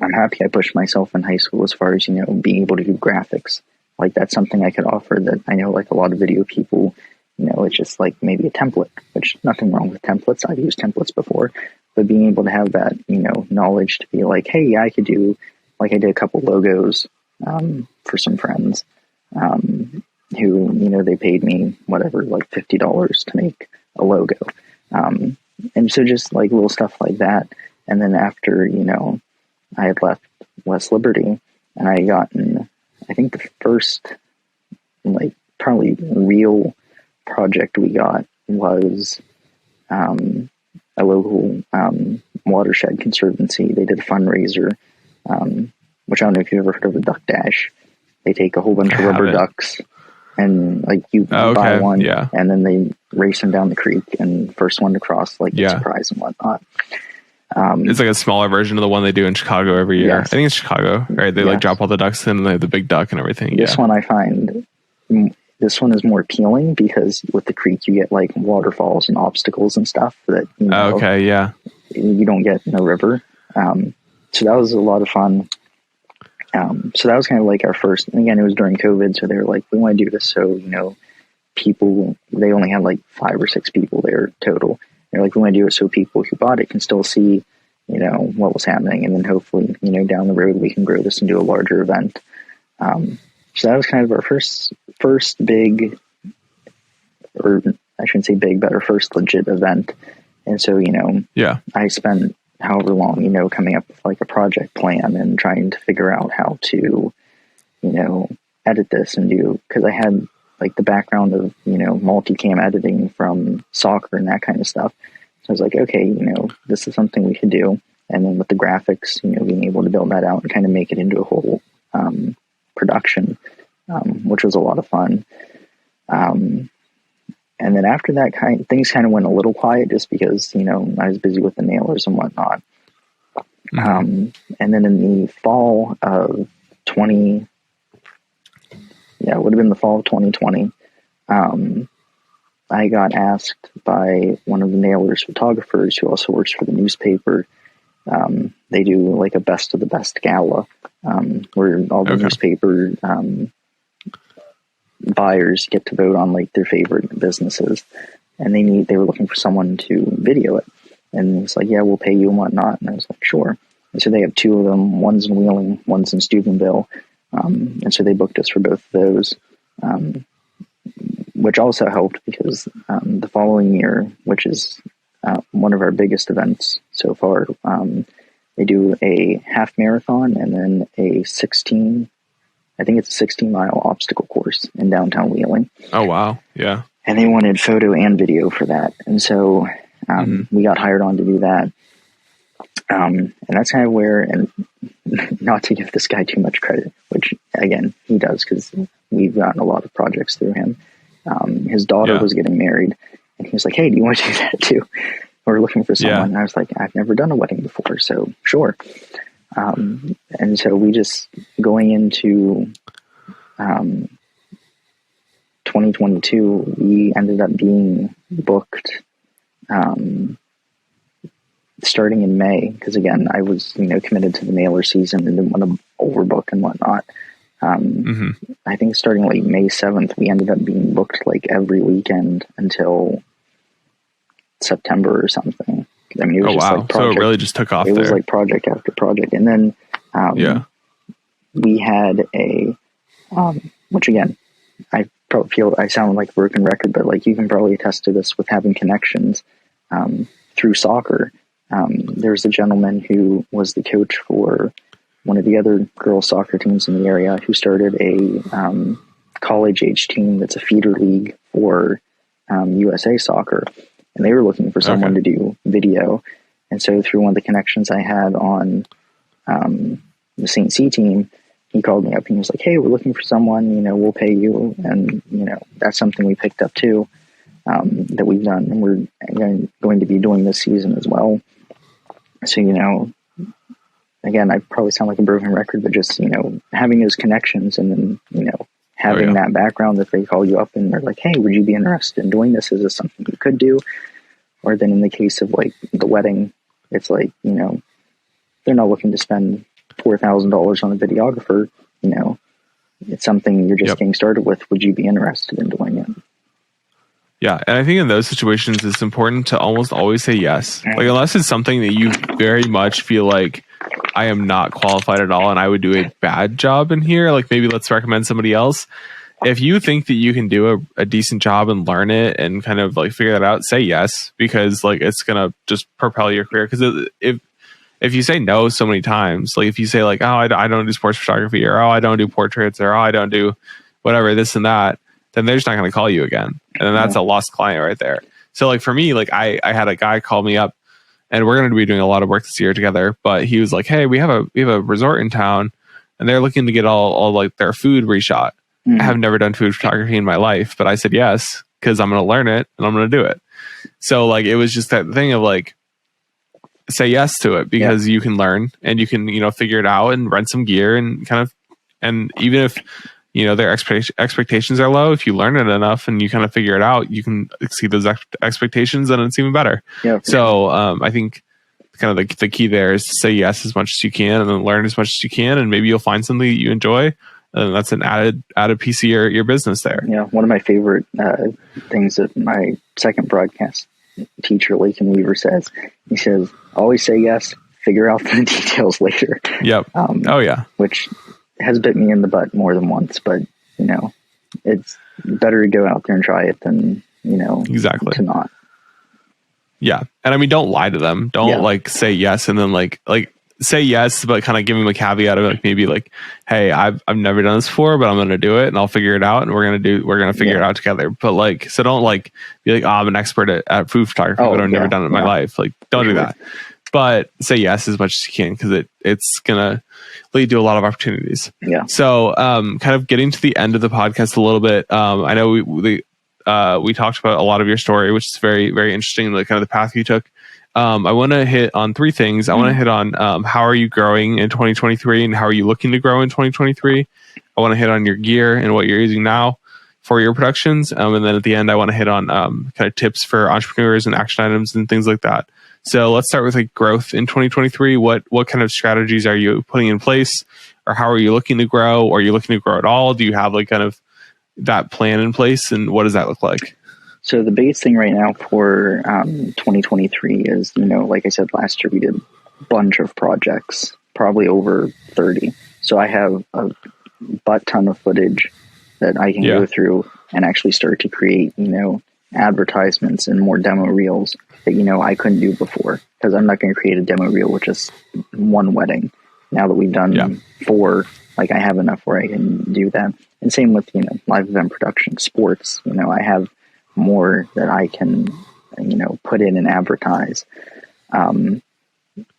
I'm happy I pushed myself in high school as far as, being able to do graphics. Like that's something I could offer that I know like a lot of video people, it's just like maybe a template, which nothing wrong with templates. I've used templates before, but being able to have that, knowledge to be like, hey, I could do, like I did a couple logos for some friends. who, they paid me whatever, like $50 to make a logo. And so just like little stuff like that. And then after, I had left West Liberty, and I had gotten, I think the first, like, probably real project we got was a local watershed conservancy. They did a fundraiser, which I don't know if you've ever heard of a duck dash. They take a whole bunch of rubber ducks, and like you buy one, and then they race them down the creek, and first one to cross, like, gets a prize and whatnot. It's like a smaller version of the one they do in Chicago every year. Yes. I think it's Chicago, right? They like drop all the ducks in, and they have the big duck and everything. This one I find, this one is more appealing because with the creek you get like waterfalls and obstacles and stuff that you don't get in the river. So that was a lot of fun. So that was kind of like our first, and again, it was during COVID, so they were like, we want to do this so, people, they only had like 5 or 6 people there total. They're like, we want to do it so people who bought it can still see, what was happening, and then hopefully, down the road we can grow this into a larger event. So that was kind of our first big, or I shouldn't say big, but our first legit event. And so, I spent however long, coming up with like a project plan and trying to figure out how to, edit this and do, because I had like the background of, multicam editing from soccer and that kind of stuff. So I was like, okay, this is something we could do. And then with the graphics, being able to build that out and kind of make it into a whole production, which was a lot of fun. And then after that, things kind of went a little quiet just because, I was busy with the nailers and whatnot. And then in the fall of 2020, I got asked by one of the nailers photographers who also works for the newspaper. They do like a best of the best gala, where all the newspaper buyers get to vote on like their favorite businesses, and they were looking for someone to video it. And it's like, yeah, we'll pay you and whatnot. And I was like, sure. And so they have 2 of them. One's in Wheeling, one's in Steubenville. And so they booked us for both of those, which also helped because the following year, which is one of our biggest events so far, they do a half marathon and then a 16-mile obstacle course in downtown Wheeling. Oh, wow. Yeah. And they wanted photo and video for that. And so we got hired on to do that. And that's kind of where, and not to give this guy too much credit, which again, he does because we've gotten a lot of projects through him. His daughter was getting married, and he was like, hey, do you want to do that too? We're looking for someone. And I was like, I've never done a wedding before, so sure. And so we just, going into 2022, we ended up being booked starting in May, because again, I was committed to the nailer season and didn't want to overbook and whatnot. I think starting like May 7th, we ended up being booked like every weekend until September or something. I mean, it was like project, so it really just took off. It was like project after project, and then we had a which again, I probably feel I sound like a broken record, but like you can probably attest to this with having connections through soccer. There's a gentleman who was the coach for one of the other girls soccer teams in the area who started a college age team that's a feeder league for USA soccer, and they were looking for someone to do video. And so through one of the connections I had on the St. C team, he called me up and he was like, hey, we're looking for someone, we'll pay you. And, that's something we picked up too, that we've done. And we're going to be doing this season as well. So, again, I probably sound like a broken record, but just, having those connections and then, having that background that they call you up and they're like, hey, would you be interested in doing this? Is this something you could do? Or then in the case of like the wedding, it's like, they're not looking to spend $4,000 on a videographer. It's something you're just getting started with. Would you be interested in doing it? Yeah, and I think in those situations, it's important to almost always say yes. Like, unless it's something that you very much feel like I am not qualified at all and I would do a bad job in here, like maybe let's recommend somebody else. if you think that you can do a decent job and learn it and kind of like figure that out, say yes, because like it's gonna just propel your career. Because if you say no so many times, like if you say like, oh, I don't do sports photography, or oh, I don't do portraits, or oh, I don't do whatever, this and that, then they're just not going to call you again, and then that's a lost client right there. So like for me, like I had a guy call me up, and we're going to be doing a lot of work this year together. But he was like, hey, we have a resort in town, and they're looking to get all like their food reshot. I have never done food photography in my life, but I said yes because I'm going to learn it and I'm going to do it. So like it was just that thing of like, say yes to it because you can learn and you can, figure it out and rent some gear and kind of, and even if, their expectations are low, if you learn it enough and you kind of figure it out, you can exceed those expectations and it's even better. Yeah. So I think kind of the key there is to say yes as much as you can and then learn as much as you can. And maybe you'll find something that you enjoy. And that's an added piece of your business there. Yeah. One of my favorite things that my second broadcast teacher, Lakin Weaver, says, he says, always say yes, figure out the details later. Yep. Which has bit me in the butt more than once, but it's better to go out there and try it than, exactly to not. Yeah. And I mean, don't lie to them. Don't like say yes. And then like say yes, but kind of give them a caveat of like, maybe like, hey, I've never done this before, but I'm going to do it and I'll figure it out. And we're going to figure it out together. But like, so don't like be like, oh, I'm an expert at food photography, but I've never done it in my life. Like, don't do that. But say yes as much as you can, because it's going to lead to a lot of opportunities. Yeah. So kind of getting to the end of the podcast a little bit. I know we talked about a lot of your story, which is very, very interesting, like kind of the path you took. I want to hit on three things. I want to hit on how are you growing in 2023 and how are you looking to grow in 2023. I want to hit on your gear and what you're using now for your productions. And then at the end, I want to hit on kind of tips for entrepreneurs and action items and things like that. So let's start with like growth in 2023. What kind of strategies are you putting in place, or how are you looking to grow? Or are you looking to grow at all? Do you have like kind of that plan in place, and what does that look like? So the biggest thing right now for 2023 is, like I said, last year we did a bunch of projects, probably over 30. So I have a butt ton of footage that I can go through and actually start to create, advertisements and more demo reels that, I couldn't do before, because I'm not going to create a demo reel with just one wedding. Now that we've done 4, like I have enough where I can do that. And same with, live event production, sports, I have more that I can, put in and advertise.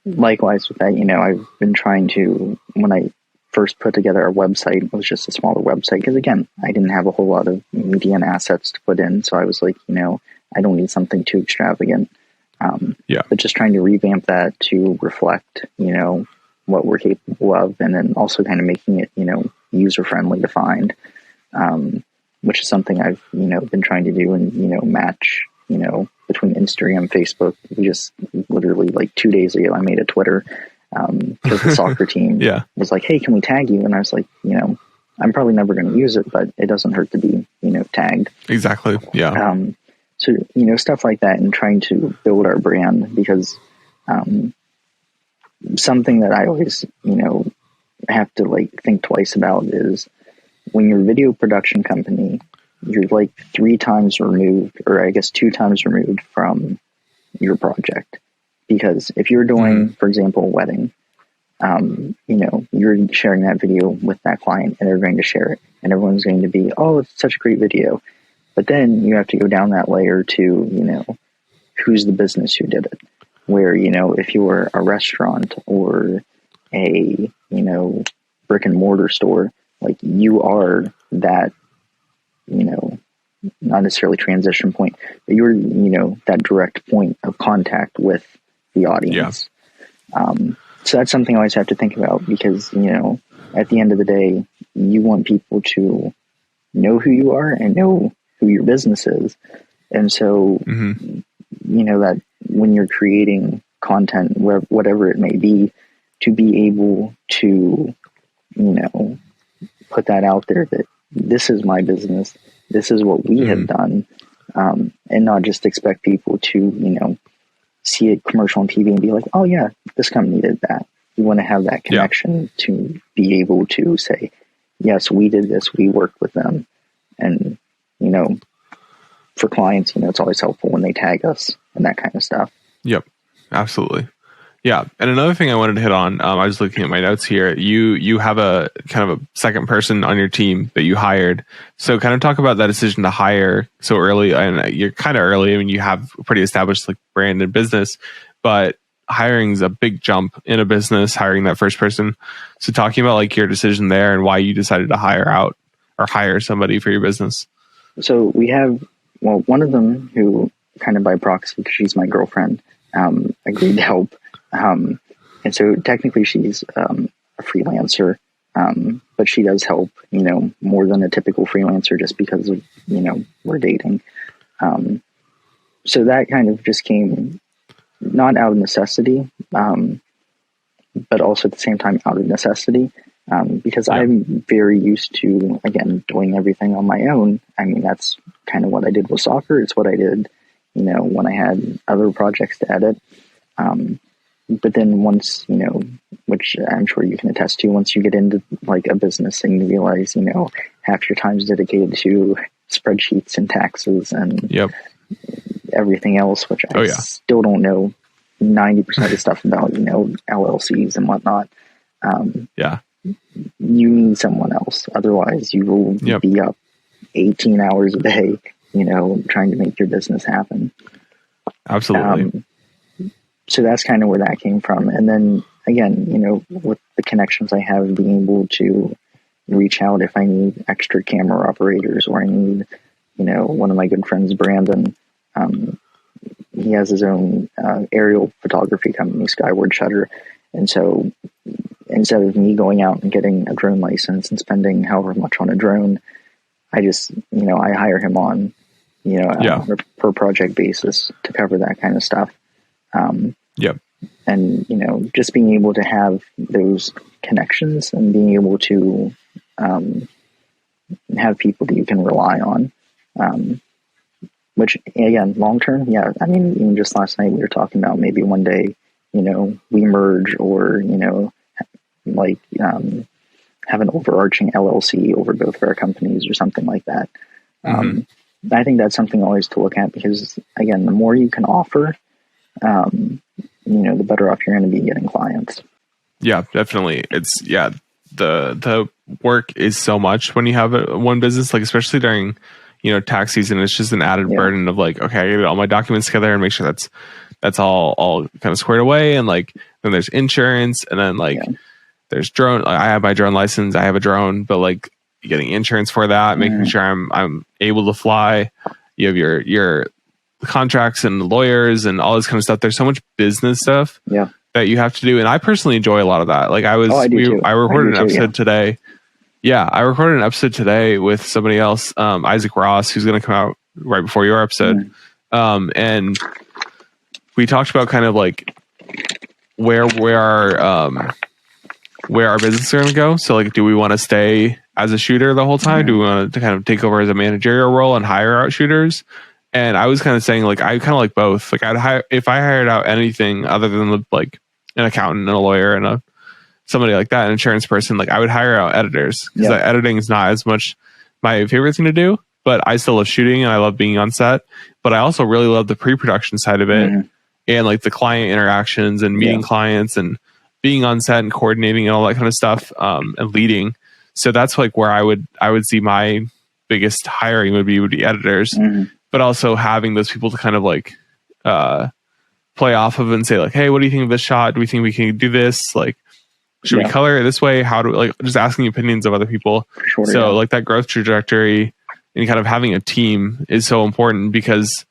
Likewise with that, I've been trying to, when I first put together our website, it was just a smaller website because, again, I didn't have a whole lot of media and assets to put in. So I was like, I don't need something too extravagant. But just trying to revamp that to reflect, what we're capable of, and then also kind of making it, user-friendly to find, which is something I've, been trying to do and, match, between Instagram, Facebook. We just literally like 2 days ago, I made a Twitter because the soccer team was like, hey, can we tag you? And I was like, I'm probably never going to use it, but it doesn't hurt to be, tagged. Exactly. Yeah. So, stuff like that, and trying to build our brand, because something that I always, have to like think twice about is when you're a video production company, you're like 3 times removed, or I guess 2 times removed from your project. Because if you're doing, for example, a wedding, you're sharing that video with that client and they're going to share it and everyone's going to be, oh, it's such a great video. But then you have to go down that layer to, who's the business who did it? Where, if you were a restaurant or a, brick and mortar store, like you are that, not necessarily transition point, but you're, that direct point of contact with the audience. So that's something I always have to think about, because, at the end of the day, you want people to know who you are and know who your business is. And so, that when you're creating content, whatever it may be, to be able to, put that out there that this is my business, this is what we have done, and not just expect people to, see a commercial on TV and be like, oh yeah, this company did that. You want to have that connection to be able to say, yes, we did this, we worked with them. And, for clients, it's always helpful when they tag us and that kind of stuff. Yep, absolutely. Yeah, and another thing I wanted to hit on, I was looking at my notes here. You have a kind of a second person on your team that you hired. So kind of talk about that decision to hire so early. And you're kind of early. I mean, you have a pretty established brand and business, but hiring's a big jump in a business, hiring that first person. So talking about your decision there and why you decided to hire somebody for your business. So we have, one of them who kind of by proxy, because she's my girlfriend, agreed to help. And so technically she's a freelancer, but she does help, more than a typical freelancer just because of, we're dating. So that kind of just came not out of necessity, but also at the same time out of necessity, because I'm very used to, again, doing everything on my own. I mean, that's kind of what I did with soccer. It's what I did, when I had other projects to edit. But then once, which I'm sure you can attest to, once you get into a business and you realize, half your time is dedicated to spreadsheets and taxes and everything else, which I still don't know 90% of the stuff about, LLCs and whatnot. You need someone else. Otherwise you will be up 18 hours a day, trying to make your business happen. Absolutely. So that's kind of where that came from. And then again, with the connections I have, being able to reach out if I need extra camera operators, or I need, one of my good friends, Brandon, he has his own aerial photography company, Skyward Shutter. And so instead of me going out and getting a drone license and spending however much on a drone, I just, I hire him on, on a per project basis to cover that kind of stuff. And, just being able to have those connections and being able to have people that you can rely on, which again, long term, I mean, even just last night we were talking about maybe one day, we merge or, have an overarching LLC over both of our companies or something like that. I think that's something always to look at, because again, the more you can offer, the better off you're going to be getting clients. Yeah, definitely. It's the work is so much when you have one business, especially during, tax season. It's just an added burden of okay, I gotta get all my documents together and make sure that's all kind of squared away. And then there's insurance, and then there's drone. I have my drone license. I have a drone, but getting insurance for that, making sure I'm able to fly. You have your contracts and lawyers and all this kind of stuff. There's so much business stuff that you have to do, and I personally enjoy a lot of that. I recorded an episode today. I recorded an episode today with somebody else, Isaac Ross, who's going to come out right before your episode, and we talked about kind of where our business is going to go. So do we want to stay as a shooter the whole time? Do we want to kind of take over as a managerial role and hire out shooters? And I was kind of saying, I kind of like both. I'd hire, if I hired out anything other than an accountant and a lawyer and somebody like that, an insurance person, I would hire out editors, because editing is not as much my favorite thing to do, but I still love shooting and I love being on set. But I also really love the pre-production side of it, and the client interactions and meeting clients and being on set and coordinating and all that kind of stuff, and leading. So that's where I would see my biggest hiring would be editors. But also having those people to kind of play off of and say hey, what do you think of this shot? Do we think we can do this? Should we color it this way? How do just asking opinions of other people. Sure, so that growth trajectory and kind of having a team is so important, because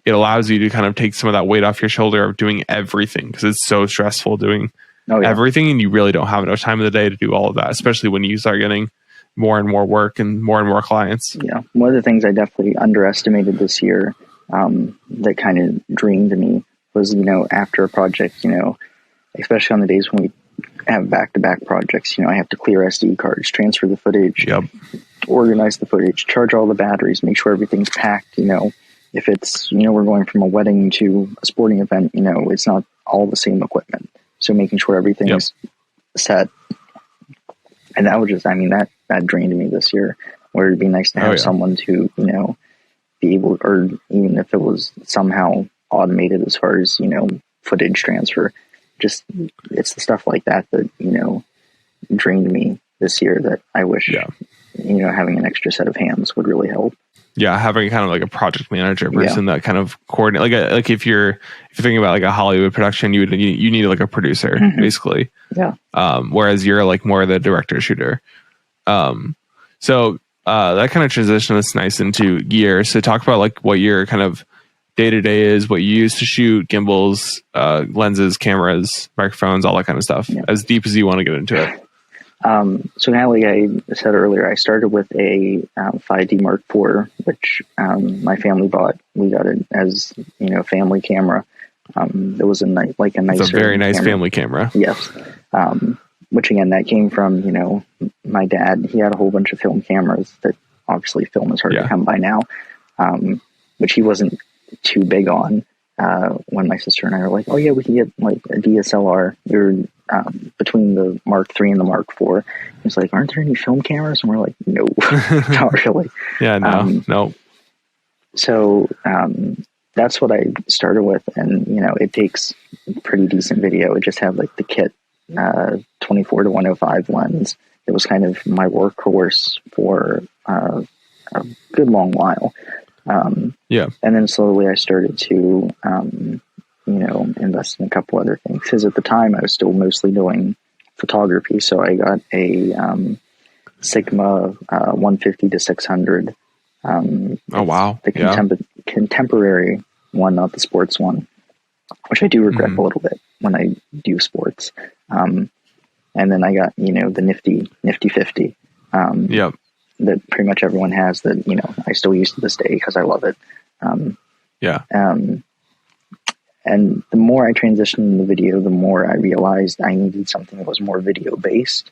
it allows you to kind of take some of that weight off your shoulder of doing everything, because it's so stressful doing everything, and you really don't have enough time of the day to do all of that, especially when you start getting more and more work and more clients. Yeah. One of the things I definitely underestimated this year, that kind of dreamed me was, after a project, especially on the days when we have back-to-back projects, I have to clear SD cards, transfer the footage, organize the footage, charge all the batteries, make sure everything's packed. If it's, we're going from a wedding to a sporting event, it's not all the same equipment. So making sure everything's set. And that was just, that drained me this year. where it'd be nice to have someone to, be able, or even if it was somehow automated as far as, footage transfer, just, it's the stuff like that, drained me this year that I wish, having an extra set of hands would really help. Yeah, having kind of like a project manager person that kind of coordinate, like if you're thinking about like a Hollywood production, you need like a producer basically. Yeah. Whereas you're like more the director shooter. So that kind of transition is nice into gear. So talk about like what your kind of day to day is, what you use to shoot, gimbals, lenses, cameras, microphones, all that kind of stuff. Yeah. As deep as you want to get into it. So now, like I said earlier, I started with a 5D Mark IV, which my family bought. We got it as family camera. It was a nicer, it's a very nice family camera. Yes. Which again, that came from my dad. He had a whole bunch of film cameras that obviously film is hard to come by now, which he wasn't too big on. When my sister and I were like, "Oh yeah, we can get like a DSLR." Between the Mark III and the Mark IV. He's like, "Aren't there any film cameras?" And we're like, "No, not really." Yeah, no. So that's what I started with, and it takes pretty decent video. It just had like the kit 24-105 lens. It was kind of my workhorse for a good long while. And then slowly I started to invest in a couple other things, because at the time I was still mostly doing photography. So I got a Sigma 150-600. Oh wow! The contemporary one, not the sports one, which I do regret a little bit when I do sports. And then I got the nifty 50. That pretty much everyone has, that I still use to this day because I love it. And the more I transitioned in the video, the more I realized I needed something that was more video based.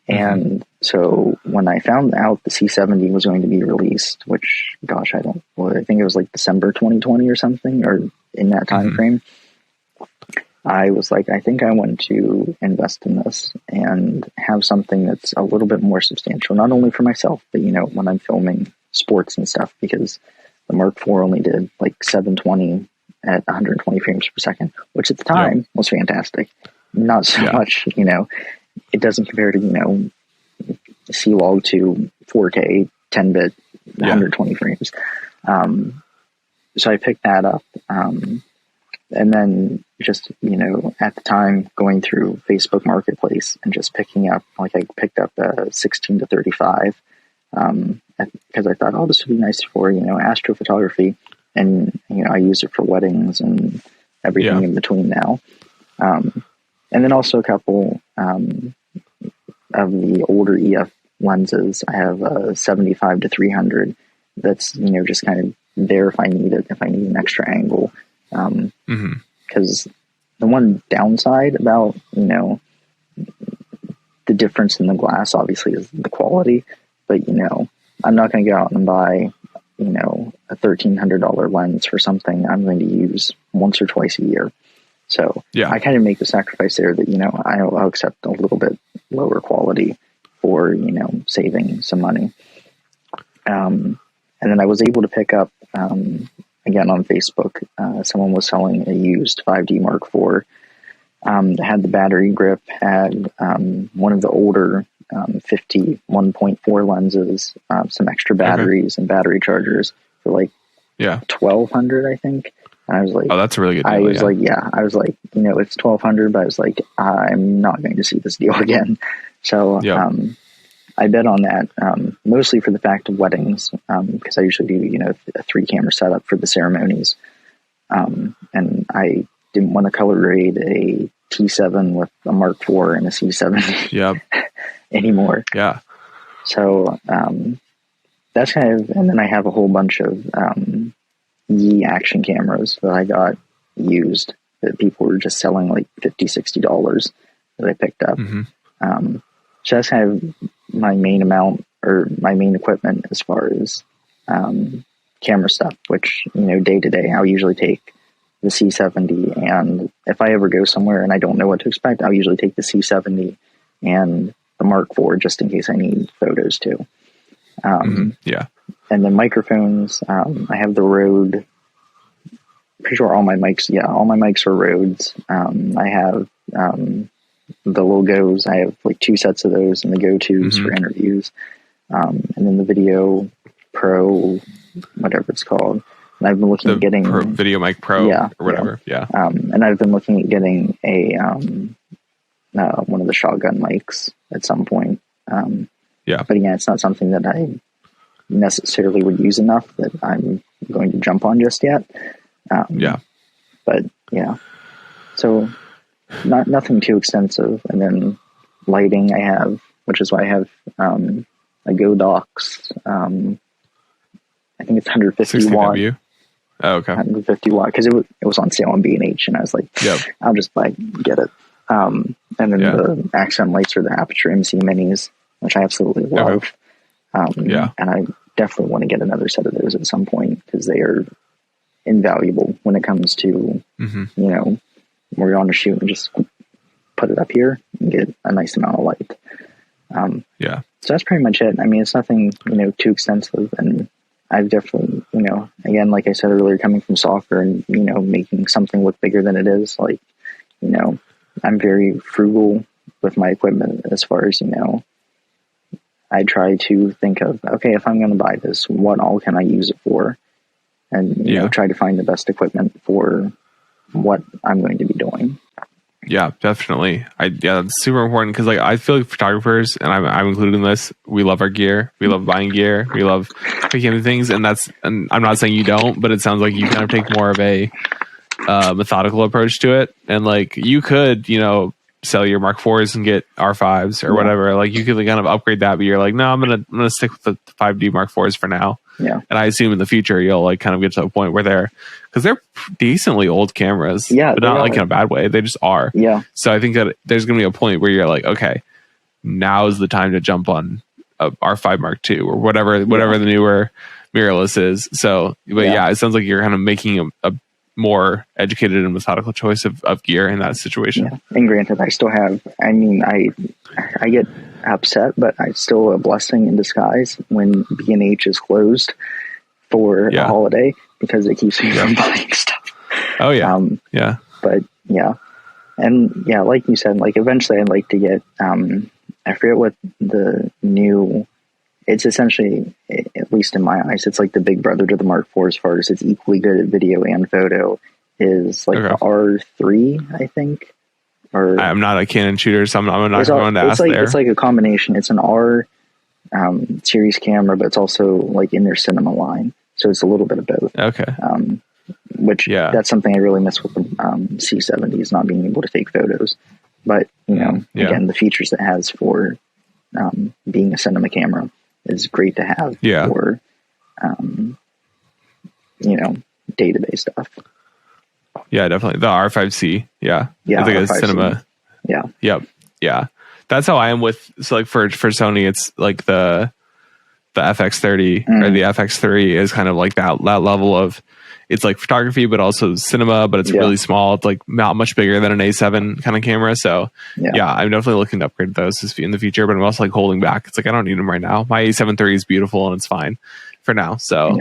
And so when I found out the C70 was going to be released, which, gosh, I think it was like December 2020 or something, or in that time frame, I was like, I think I want to invest in this and have something that's a little bit more substantial, not only for myself, but, when I'm filming sports and stuff, because the Mark IV only did like 720 at 120 frames per second, which at the time was fantastic. Not so much, it doesn't compare to, C-Log to 4K, 10-bit, 120 frames. So I picked that up. And then just, at the time going through Facebook Marketplace and just picking up, like I picked up a 16-35, because I thought, this would be nice for, astrophotography. And, I use it for weddings and everything in between now. And then also a couple of the older EF lenses. I have a 75-300 that's, just kind of there if I need it, if I need an extra angle. Because the one downside about, the difference in the glass obviously is the quality. But, I'm not going to go out and buy a $1,300 lens for something I'm going to use once or twice a year. So I kind of make the sacrifice there that, I'll accept a little bit lower quality for, saving some money. And then I was able to pick up, again on Facebook, someone was selling a used 5D Mark IV. That had the battery grip, had one of the older 50 1.4 lenses, some extra batteries and battery chargers for like $1,200, I think. And I was like, oh, that's a really good deal. I was like, it's $1,200, but I was like, I'm not going to see this deal again. So I bet on that, mostly for the fact of weddings, because I usually do, a 3-camera setup for the ceremonies. And I didn't want to color grade a T7 with a Mark IV and a C70 anymore. Yeah. So that's kind of, and then I have a whole bunch of Yi action cameras that I got used that people were just selling like $50-$60 that I picked up. So that's kind of my main amount, or my main equipment as far as camera stuff, which, day to day, I'll usually take the C70, and if I ever go somewhere and I don't know what to expect, I'll usually take the C70 and the Mark IV just in case I need photos too. Yeah. And then microphones, I have the Rode. Pretty sure all my mics are Rodes. I have the logos. I have like 2 sets of those and the go-tos for interviews. And then the Video Pro, whatever it's called. And I've been looking at getting Video Mic Pro or whatever. Yeah. And I've been looking at getting a one of the shotgun mics at some point. But again, it's not something that I necessarily would use enough that I'm going to jump on just yet. But yeah, so nothing too extensive. And then lighting I have, which is why I have a Godox. I think it's 150 watt. Oh, okay. 150 watt, because it was on sale on B&H, and I was like, I'll just get it. And then the accent lights are the Aperture MC Minis, which I absolutely love. And I definitely want to get another set of those at some point, because they are invaluable when it comes to, you know, where you're on a shoot and just put it up here and get a nice amount of light. So that's pretty much it. I mean, it's nothing, you know, too extensive, and I've definitely, you know, again, like I said earlier, coming from soccer and, you know, making something look bigger than it is, like, you know, I'm very frugal with my equipment as far as, you know, I try to think of, okay, if I'm going to buy this, what all can I use it for? And, you know, try to find the best equipment for what I'm going to be doing. Yeah, definitely. That's super important, because like I feel like photographers, and I'm included in this, we love our gear, we love buying gear, we love picking up things, and I'm not saying you don't, but it sounds like you kind of take more of a methodical approach to it. And like you could, you know, sell your Mark IVs and get R5s or whatever. Like you could kind of upgrade that, but you're like, no, I'm gonna stick with the 5D Mark IVs for now. Yeah. And I assume in the future you'll like kind of get to a point where because they're decently old cameras. Yeah. But not like in a bad way. They just are. Yeah. So I think that there's gonna be a point where you're like, okay, now is the time to jump on a R5 Mark II or whatever the newer mirrorless is. So but it sounds like you're kind of making a more educated and methodical choice of gear in that situation. Yeah. And granted, I still have, I mean, I get upset, but it's still a blessing in disguise when B&H is closed for a holiday, because it keeps me from buying stuff. Oh yeah. But yeah. And yeah, like you said, like eventually I'd like to get, I forget what the new, it's essentially, at least in my eyes, it's like the big brother to the Mark IV as far as it's equally good at video and photo, is like the R3, I think. Or I'm not a Canon shooter, so I'm not going to ask there. It's like a combination. It's an R series camera, but it's also like in their cinema line. So it's a little bit of both. Okay. Which that's something I really miss with the C70s, not being able to take photos. But, you know, again, the features it has for being a cinema camera is great to have for, you know, database stuff. Yeah, definitely. The R5C. Yeah. Yeah. I think it's cinema. Yeah. Yep. Yeah. That's how I am with, so like for Sony, it's like the FX30 or the FX3 is kind of like that level of, it's like photography, but also cinema, but it's really small. It's like not much bigger than an A7 kind of camera. So I'm definitely looking to upgrade those in the future, but I'm also like holding back. It's like, I don't need them right now. My A7 III is beautiful and it's fine for now. So,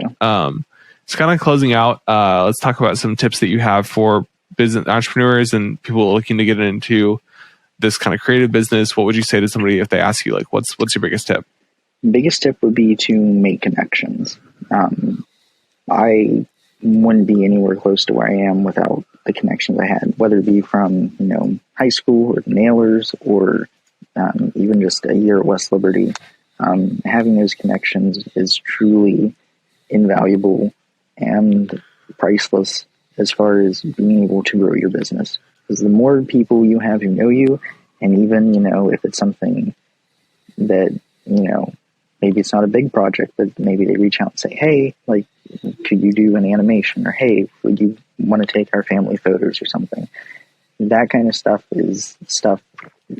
just kind of closing out, let's talk about some tips that you have for business entrepreneurs and people looking to get into this kind of creative business. What would you say to somebody if they ask you, like, what's your biggest tip? Biggest tip would be to make connections. I wouldn't be anywhere close to where I am without the connections I had, whether it be from, you know, high school or the Nailers or even just a year at West Liberty. Having those connections is truly invaluable and priceless as far as being able to grow your business. Because the more people you have who know you, and even, you know, if it's something that, you know, maybe it's not a big project, but maybe they reach out and say, hey, like, could you do an animation? Or, hey, would you want to take our family photos or something? That kind of stuff is stuff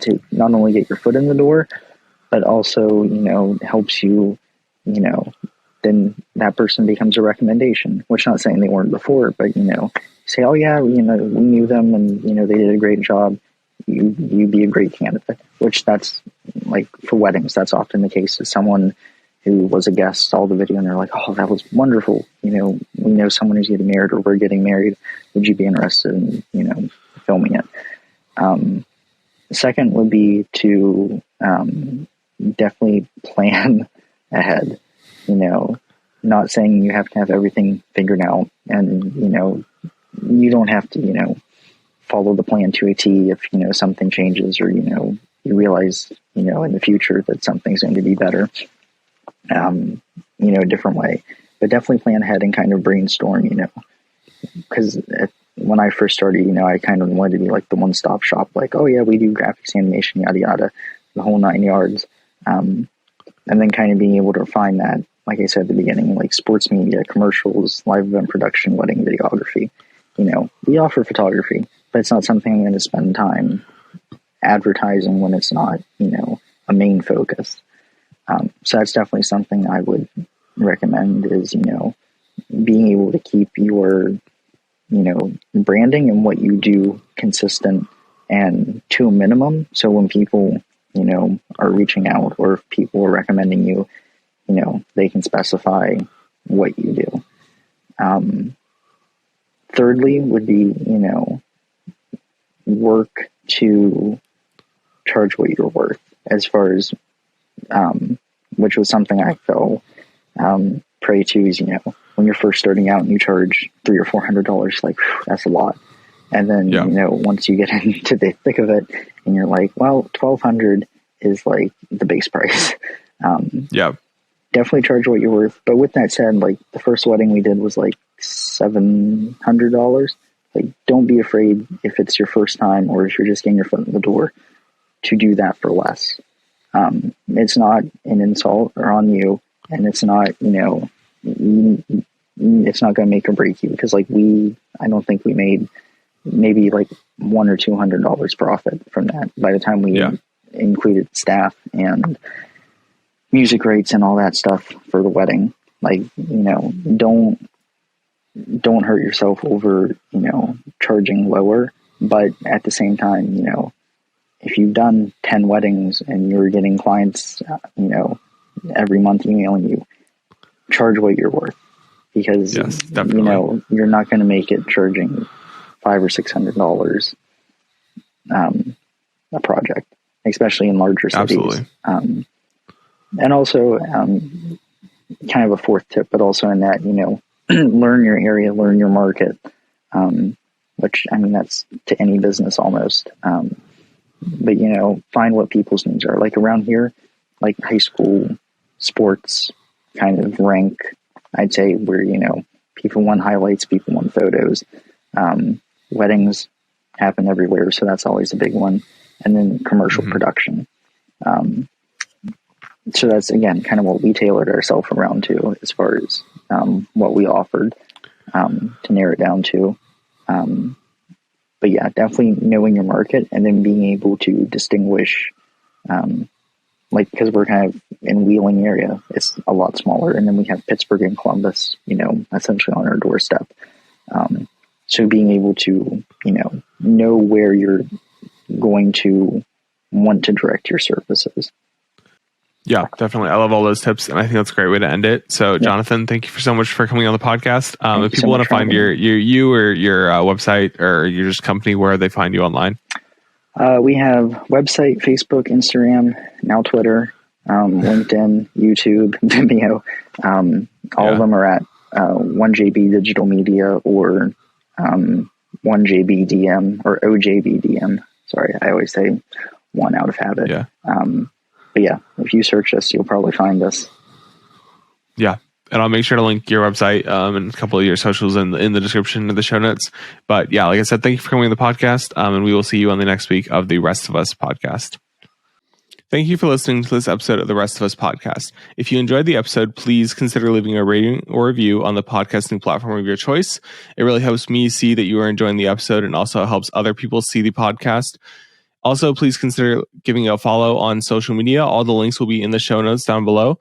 to not only get your foot in the door, but also, you know, helps you, you know, then that person becomes a recommendation, which not saying they weren't before, but, you know, say, oh yeah, you know, we knew them and, you know, they did a great job. You'd be a great candidate, which that's like for weddings, that's often the case. Is someone who was a guest saw the video and they're like, oh, that was wonderful. We know someone who's getting married or we're getting married. Would you be interested in, filming it? The second would be to definitely plan ahead, not saying you have to have everything figured out and, you don't have to, follow the plan to a T if, something changes or, you realize, in the future that something's going to be better, a different way. But definitely plan ahead and kind of brainstorm, because when I first started, I kind of wanted to be like the one-stop shop, like, oh yeah, we do graphics, animation, yada, yada, the whole 9 yards. And then kind of being able to find that, like I said at the beginning, like sports media, commercials, live event production, wedding videography. We offer photography, but it's not something I'm going to spend time advertising when it's not, a main focus. So that's definitely something I would recommend is, being able to keep your, branding and what you do consistent and to a minimum. So when people, are reaching out or if people are recommending you, they can specify what you do. Thirdly would be, work to charge what you're worth as far as, which was something I fell prey to is, when you're first starting out and you charge $300 or $400, like that's a lot. And then, once you get into the thick of it and you're like, well, $1,200 is like the base price. Definitely charge what you're worth. But with that said, like the first wedding we did was like $700. Like, don't be afraid if it's your first time or if you're just getting your foot in the door to do that for less. It's not an insult or on you, and it's not, it's not going to make or break you because like I don't think we made maybe like $100 or $200 profit from that by the time we included staff and music rates and all that stuff for the wedding. Like, don't hurt yourself over, charging lower, but at the same time, if you've done 10 weddings and you're getting clients, every month emailing you, charge what you're worth because, you're not going to make it charging $500 or $600 a project, especially in larger cities. Absolutely. And also, kind of a fourth tip, but also in that, learn your area, learn your market, which, that's to any business almost. But, find what people's needs are. Like around here, like high school sports kind of rank, I'd say where, people want highlights, people want photos. Weddings happen everywhere, so that's always a big one. And then commercial production. So that's, again, kind of what we tailored ourselves around to as far as what we offered to narrow it down to. But yeah, definitely knowing your market and then being able to distinguish, because we're kind of in Wheeling area, it's a lot smaller. And then we have Pittsburgh and Columbus, essentially on our doorstep. So being able to, know where you're going to want to direct your services. Yeah, definitely. I love all those tips, and I think that's a great way to end it. So, Jonathan, thank you so much for coming on the podcast. If people want to find you or your website or your just company, where they find you online? We have website, Facebook, Instagram, now Twitter, LinkedIn, YouTube, Vimeo. All of them are at 1JB Digital Media or 1JBDM or OJBDM. Sorry, I always say one out of habit. Yeah. But yeah, if you search us, you'll probably find us. Yeah. And I'll make sure to link your website and a couple of your socials in the description of the show notes. But yeah, like I said, thank you for coming on the podcast. And we will see you on the next week of the Rest of Us podcast. Thank you for listening to this episode of the Rest of Us podcast. If you enjoyed the episode, please consider leaving a rating or review on the podcasting platform of your choice. It really helps me see that you are enjoying the episode and also helps other people see the podcast. Also, please consider giving a follow on social media. All the links will be in the show notes down below.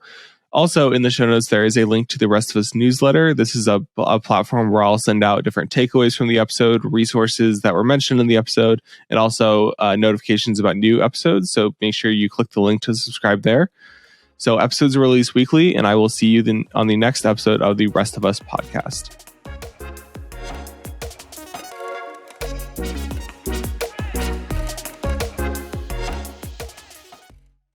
Also, in the show notes, there is a link to the Rest of Us newsletter. This is a platform where I'll send out different takeaways from the episode, resources that were mentioned in the episode, and also notifications about new episodes. So make sure you click the link to subscribe there. So episodes are released weekly, and I will see you then on the next episode of the Rest of Us podcast.